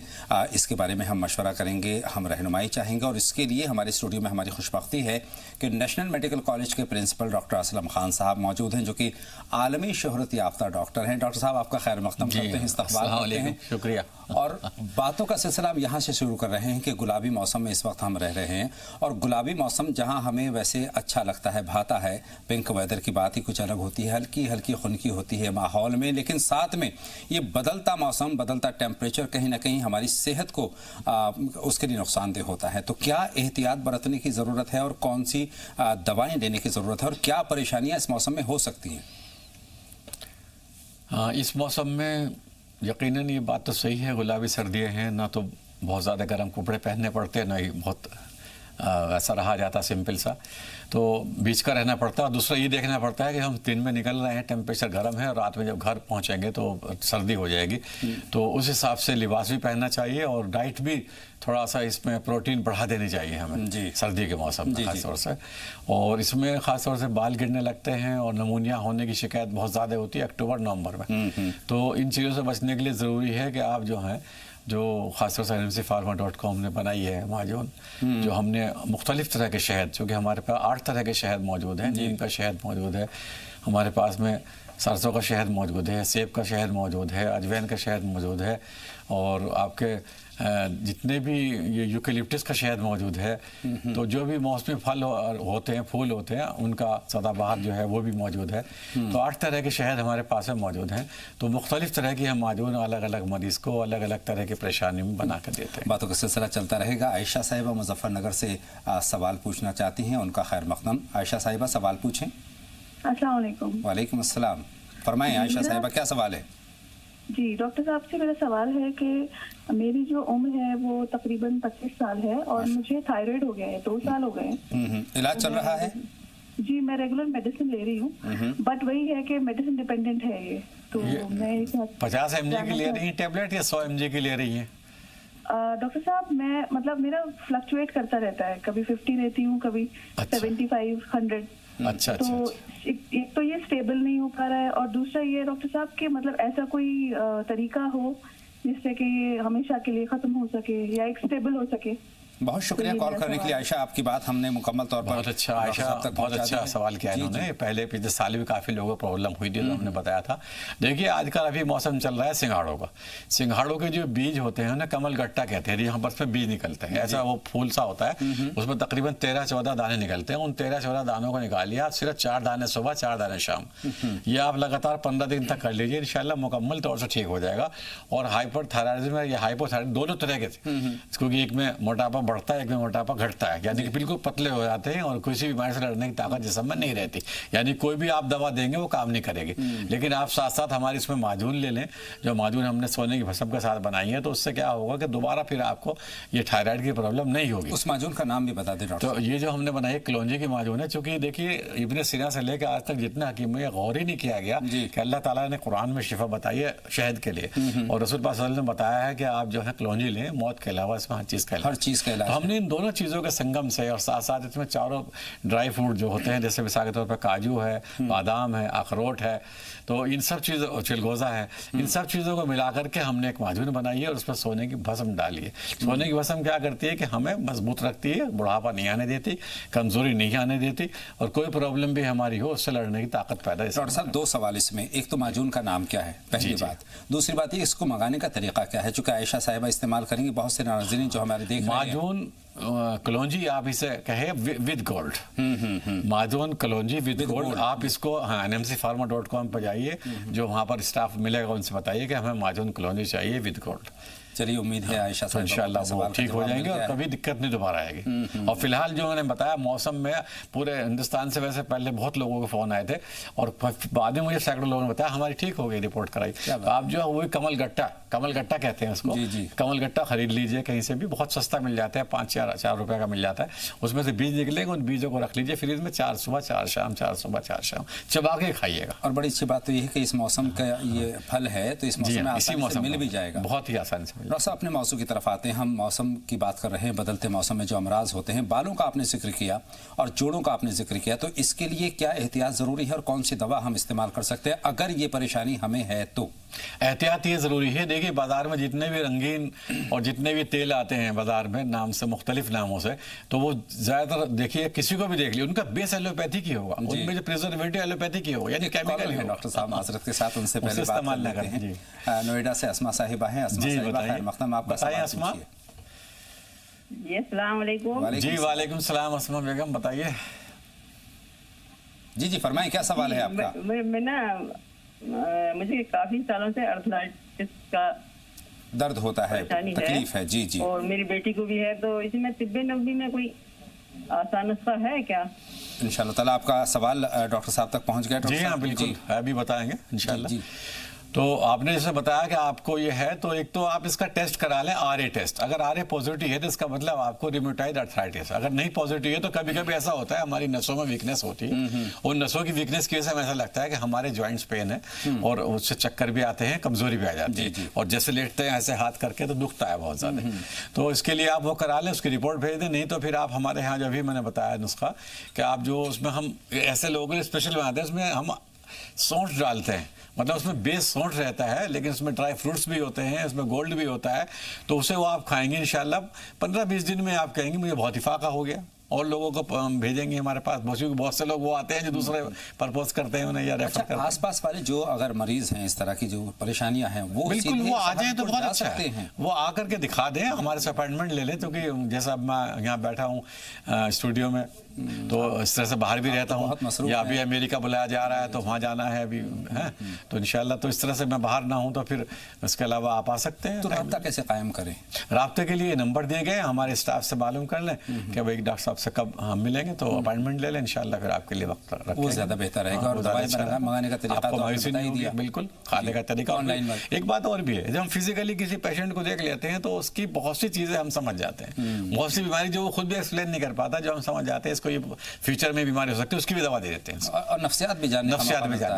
इसके बारे में हम मशवरा करेंगे, हम रहनुमाई चाहेंगे। और इसके लिए हमारे स्टूडियो में हमारी खुशबख्ती है कि नेशनल मेडिकल कॉलेज के प्रिंसिपल डॉक्टर असलम खान साहब मौजूद हैं, जो कि आलमी शोहरत याफ्ता डॉक्टर हैं। डॉक्टर साहब, आपका खैर मक़दम करते हैं, इस्तकबाल करते हैं, शुक्रिया। और बातों का सिलसिला हम यहाँ से शुरू कर रहे हैं कि गुलाबी मौसम में इस वक्त हम रह रहे हैं, और गुलाबी मौसम जहाँ हमें वैसे अच्छा लगता है, भाता है, पिंक वेदर की बात ही कुछ अलग होती है, हल्की हल्की खुनकी होती है माहौल में, लेकिन साथ में ये बदलता मौसम, बदलता टेम्परेचर कहीं ना कहीं हमारी सेहत को उसके लिए नुकसानदेह होता है। तो क्या एहतियात बरतने की ज़रूरत है और कौन सी दवाएँ लेने की ज़रूरत है और क्या परेशानियाँ इस मौसम में हो सकती हैं? इस मौसम में यकीनन ये बात तो सही है, गुलाबी सर्दियाँ हैं, ना तो बहुत ज़्यादा गर्म कपड़े पहनने पड़ते हैं, ना ही बहुत ऐसा रहा जाता सिंपल सा, तो बीच का रहना पड़ता है। और दूसरा ये देखना पड़ता है कि हम दिन में निकल रहे हैं, टेम्परेचर गर्म है, और रात में जब घर पहुंचेंगे तो सर्दी हो जाएगी, तो उस हिसाब से लिबास भी पहनना चाहिए और डाइट भी थोड़ा सा इसमें प्रोटीन बढ़ा देनी चाहिए हमें सर्दी के मौसम में खास तौर से। और इसमें खास तौर से बाल गिरने लगते हैं और नमूनिया होने की शिकायत बहुत ज़्यादा होती है अक्टूबर नवंबर में। तो इन चीज़ों से बचने के लिए ज़रूरी है कि आप जो हैं, जो खासतौर से NMCpharma.com ने बनाई है माजून, जो हमने मुख्तलिफ़ तरह के शहद, चूँकि हमारे पास 8 तरह के शहद मौजूद हैं, नीम का शहद मौजूद है, हमारे पास में सरसों का शहद मौजूद है, सेब का शहद मौजूद है, अजवैन का शहद मौजूद है, और आपके जितने भी ये यूकेलिप्टस का शहद मौजूद है। तो जो भी मौसमी फल होते हैं, फूल होते हैं, उनका सदाबहार जो है वो भी मौजूद है। तो 8 तरह के शहद हमारे पास में मौजूद हैं। तो मुख्तलिफ़ तरह की हम माजून अलग अलग मरीज़ को अलग अलग तरह की परेशानी में बना कर देते हैं। बातों का सिलसिला चलता रहेगा। आयशा साहिबा मुजफ्फरनगर से सवाल पूछना चाहती हैं, उनका खैर मक़दम। आयशा साहिबा, सवाल पूछें। अस्सलाम वालेकुम। वालेकुम अस्सलाम। फरमाएं आयशा साहिबा, क्या सवाल है? जी, डॉक्टर साहब से मेरा सवाल है कि मेरी जो उम्र है वो तकरीबन 25 साल है और मुझे थायराइड हो गया है, 2 साल हो गए हैं। इलाज चल रहा है? जी, मैं रेगुलर मेडिसिन ले रही हूँ, बट वही है कि मेडिसिन डिपेंडेंट है ये। तो मैं 50 mg की ले रही हैं टेबलेट या 100 mg की ले रही हैं? डॉक्टर साहब, मैं मतलब मेरा फ्लक्चुएट करता रहता है, कभी 50 लेती हूँ, कभी 75, 100। अच्छा। तो एक तो ये स्टेबल नहीं हो पा रहा है, और दूसरा ये डॉक्टर साहब कि मतलब ऐसा कोई तरीका हो जिससे कि ये हमेशा के लिए खत्म हो सके या एक स्टेबल हो सके। बहुत शुक्रिया कॉल करने के लिए आयशा, आपकी बात हमने मुकम्मल तौर पर बहुत अच्छा आयशा, बहुत अच्छा सवाल किया इन्होंने। पहले पिछले साल भी काफ़ी लोगों को प्रॉब्लम हुई थी, तो हमने बताया था। देखिए, आजकल अभी मौसम चल रहा है सिंघाड़ों का। सिंघाड़ों के जो बीज होते हैं ना, कमल गट्टा कहते हैं, यहाँ पर उसमें बीज निकलते हैं, ऐसा वो फूल सा होता है, उसमें तकरीबन 13-14 दाने निकलते हैं। उन 13-14 दानों को निकालिए आप, सिर्फ 4 दाने सुबह, 4 दाने शाम। ये आप लगातार 15 दिन तक कर लीजिए, इंशाल्लाह मुकम्मल तौर से ठीक हो जाएगा। और हाइपरथायराइडिज्म या हाइपोथायराइड दोनों तरह के थे, क्योंकि एक में मोटापा बढ़ता है, एक में मोटापा घटता है, यानी कि बिल्कुल पतले हो जाते हैं और किसी बीमारी से लड़ने की ताकत जिस्म में नहीं रहती। यानी कोई भी आप दवा देंगे वो काम नहीं करेगी। लेकिन आप साथ साथ हमारी इसमें माजून ले लें, जो माजून हमने सोने की भस्म के साथ बनाई है, तो उससे क्या होगा कि दोबारा फिर आपको ये थायराइड की प्रॉब्लम नहीं होगी। उस माजून का नाम भी बता दें डॉक्टर। तो ये जो हमने बनाई है कलौंजी की माजून है, चूंकि देखिए इब्ने सीना से लेकर आज तक जितना हकीम में गौर ही नहीं किया गया कि अल्लाह ताला ने कुरान में शिफा बताई है शहद के लिए, और रसूल पाक सल्लल्लाहु अलैहि वसल्लम ने बताया है कि आप जो है कलौंजी लें, मौत के अलावा इसमें हर चीज़ का इलाज। हमने इन दोनों चीज़ों के संगम से और साथ साथ इसमें चारों ड्राई फ्रूट जो होते हैं, जैसे मिसाल के तौर पर काजू है, बादाम है, अखरोट है, तो इन सब चीज़ों, चिलगोज़ा है, इन सब चीज़ों को मिला करके हमने एक माजून बनाई है और उस पर सोने की भस्म डाली है। सोने की भस्म क्या करती है कि हमें मजबूत रखती है, बुढ़ापा नहीं आने देती, कमज़ोरी नहीं आने देती, और कोई प्रॉब्लम भी हमारी हो उससे लड़ने की ताकत पैदा। डॉक्टर साहब, 2 सवाल इसमें। एक तो माजून का नाम क्या है, पहली बात। दूसरी बात ये, इसको मंगाने का तरीका क्या है? चूँकि आयशा साहिबा इस्तेमाल करेंगी, बहुत से नाज़रीन जो हमारे देख रहे हैं। माजून कलौंजी आप इसे कहे विद गोल्ड, माजून कलौंजी विद गोल्ड। आप इसको NMCpharma.com पर जाइए, जो वहाँ पर स्टाफ मिलेगा उनसे बताइए कि हमें माजून कलौंजी चाहिए विद गोल्ड। चलिए, उम्मीद है आयशा साहब इंशाल्लाह वो ठीक हो जाएंगे और कभी दिक्कत नहीं दोबारा आएगी। और फिलहाल जो मैंने बताया मौसम में पूरे हिंदुस्तान से वैसे पहले बहुत लोगों के फ़ोन आए थे और बाद में मुझे सैकड़ों लोगों ने बताया हमारी ठीक हो गई, रिपोर्ट कराई। तो आप जो है वही कमल गट्टा कमल गट्टा कहते हैं उसको, कमल गट्टा खरीद लीजिए कहीं से भी, बहुत सस्ता मिल जाता है, 5-4 रुपए का मिल जाता है। उसमें से बीज निकलेंगे, उन बीजों को रख लीजिए फ्रीज में, 4 सुबह 4 शाम, 4 सुबह 4 शाम, चबा के खाइएगा। और बड़ी अच्छी बात तो ये है कि इस मौसम का ये फल है तो इस मौसम में आसानी से मिल भी जाएगा, बहुत ही आसानी से। डॉक्टर साहब अपने मौसू की तरफ आते हैं। हम मौसम की बात कर रहे हैं, बदलते मौसम में जो अमराज होते हैं, बालों का आपने जिक्र किया और जोड़ों का आपने जिक्र किया, तो इसके लिए क्या एहतियात ज़रूरी है और कौन सी दवा हम इस्तेमाल कर सकते हैं अगर ये परेशानी हमें है तो? एहतियात ये ज़रूरी है। देखिए बाज़ार में जितने भी रंगीन और जितने भी तेल आते हैं बाज़ार में नाम से, मुख्तलिफ नामों से, तो वो ज़्यादातर देखिए किसी को भी देख लिया उनका बेस एलोपैथी की होगा, उनमें जो प्रिजर्वेटिव एलोपैथी की होगा, यानी केमिकल है। डॉक्टर साहब माजरत के साथ उनसे पहले बात कर लेते हैं। नोएडा से अस्मा साहिबा हैं। अस्मा साहिबा, खैर मक़दम, आप बताइए अस्मा। जी अस्सलाम वालेकुम। जी वालेकुम सलाम अस्मा बेगम, बताइए। जी जी फरमाएं, क्या सवाल है आपका? मैं ना मुझे काफी सालों से अर्थराइटिस का दर्द होता है, तकलीफ है। जी जी। और मेरी बेटी को भी है, तो इसमें तिब्बे नबी में कोई आसान नुस्खा है क्या? इंशाल्लाह ताला आपका सवाल डॉक्टर साहब तक पहुंच गया। जी हाँ बिल्कुल, अभी बताएंगे इंशाल्लाह। तो आपने जैसे बताया कि आपको ये है, तो एक तो आप इसका टेस्ट करा लें, RA टेस्ट। अगर RA पॉजिटिव है तो इसका मतलब आपको रिम्यूटाइड अर्थराइटिस। अगर नहीं पॉजिटिव है तो कभी कभी ऐसा होता है हमारी नसों में वीकनेस होती है, और नसों की वीकनेस की वजह से हमें ऐसा लगता है कि हमारे जॉइंट्स पेन है और उससे चक्कर भी आते हैं, कमजोरी भी आ जाती है, और जैसे लेटते हैं ऐसे हाथ करके तो दुखता है बहुत ज्यादा। तो इसके लिए आप वो करा लें, उसकी रिपोर्ट भेज दें। नहीं तो फिर आप हमारे यहाँ जो भी मैंने बताया नुस्खा, कि आप जो उसमें हम ऐसे लोगों के स्पेशल बनाते हैं, उसमें हम सौंठ डालते हैं, मतलब उसमें बेस सौंठ रहता है, लेकिन उसमें ड्राई फ्रूट्स भी होते हैं, इसमें गोल्ड भी होता है, तो उसे वो आप खाएंगे इंशाल्लाह 15-20 दिन में आप कहेंगे मुझे बहुत ही फाका हो गया, और लोगों को हम भेजेंगे हमारे पास। बहुत से लोग वो आते हैं जो दूसरे परपोज करते हैं उन्हें या रेफर करते हैं। आसपास वाले जो अगर मरीज हैं इस तरह की जो परेशानियां हैं, वो बिल्कुल वो आ जाए तो बहुत अच्छा है, वो आकर के दिखा दें, हमारे से अपॉइंटमेंट ले लें। क्योंकि जैसा अब मैं यहाँ बैठा हूँ स्टूडियो में, तो इस तरह से बाहर भी रहता हूँ, या अभी अमेरिका बुलाया जा रहा है तो वहाँ जाना है अभी, है तो इंशाल्लाह, तो इस तरह से मैं बाहर ना हूँ तो फिर इसके अलावा आप आ सकते हैं। तो राब्ता कैसे कायम करें? राब्ते के लिए नंबर दिए गए, हमारे स्टाफ से मालूम कर लें कि भाई डॉक्टर साहब से कब हम मिलेंगे, तो अपॉइंटमेंट ले लें इंशाल्लाह, फिर आपके लिए वक्त रखेंगे, वो ज्यादा बेहतर रहेगा। और दवाई मंगाने का तरीका तो आपने बता ही दिया, बिल्कुल, खाने का तरीका ऑनलाइन। एक बात और भी है, जब हम फिजिकली किसी पेशेंट को देख लेते हैं तो उसकी बहुत सी चीजें हम समझ जाते हैं, बहुत सी बीमारी जो वो खुद भी एक्सप्लेन नहीं कर पाता, जो हम समझ जाते हैं इसको ये फ्यूचर में बीमारी हो सकती है, उसकी भी दवा दे देते हैं। और नफ्सियात भी जानने,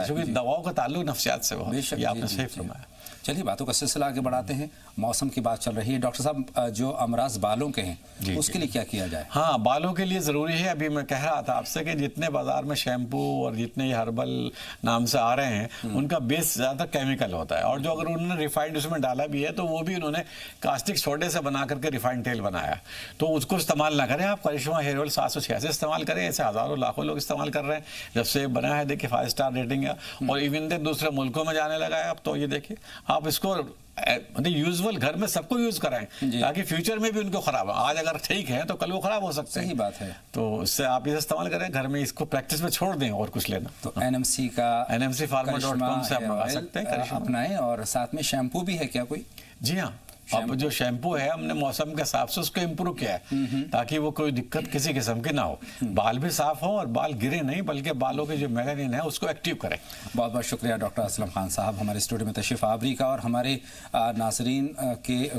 क्योंकि दवाओं का ताल्लुक नफ्सियात से हो, ये आपने सही फरमाया। चलिए बातों का सिलसिला आगे बढ़ाते हैं। मौसम की बात चल रही है डॉक्टर साहब, जो अमराज बालों के हैं उसके लिए क्या किया जाए? हाँ, बालों के लिए ज़रूरी है, अभी मैं कह रहा था आपसे कि जितने बाजार में शैम्पू और जितने ये हर्बल नाम से आ रहे हैं उनका बेस ज़्यादा केमिकल होता है, और जो अगर उन्होंने रिफाइंड उसमें डाला भी है तो वो भी उन्होंने कास्टिक सोडे से बना करके रिफाइंड तेल बनाया, तो उसको इस्तेमाल ना करें आप। करिश्मा हेयर ऑयल 786 इस्तेमाल करें, ऐसे हज़ारों लाखों लोग इस्तेमाल कर रहे हैं। जब से बना है देखिए 5 स्टार रेटिंग है, और इवन दूसरे मुल्कों में जाने लगा है अब, तो ये देखिए आप इसको मतलब यूजुअल घर में सबको यूज कराएं, ताकि फ्यूचर में भी उनको खराब हो। आज अगर ठीक है तो कल वो खराब हो सकते हैं। सही बात है। तो इससे आप इसे इस्तेमाल करें घर में, इसको प्रैक्टिस में छोड़ दें और कुछ लेना। तो NMCpharma.com से आप मंगा सकते हैं, अपनाएं। और साथ में शैम्पू भी है क्या कोई? जी हाँ, अब जो शैम्पू है हमने मौसम के हिसाब से उसको इम्प्रूव किया है, ताकि वो कोई दिक्कत किसी किस्म की ना हो, बाल भी साफ हो और बाल गिरे नहीं, बल्कि बालों के जो मेलानिन है उसको एक्टिव करें। बहुत बहुत शुक्रिया डॉक्टर असलम खान साहब हमारे स्टूडियो में तशरीफ आवरी का, और हमारे नाजरीन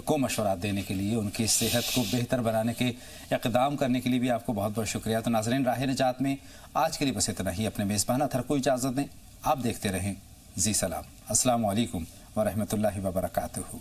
को मशवरा देने के लिए, उनकी सेहत को बेहतर बनाने के इक़दाम करने के लिए भी आपको बहुत बहुत शुक्रिया। तो नाजरीन, राह निजात में आज के लिए बस इतना ही। अपने मेज़बान अतहर को इजाज़त दें, आप देखते रहें जी सलाम। अस्सलामु अलैकुम व रहमतुल्लाहि व बरकातुहू।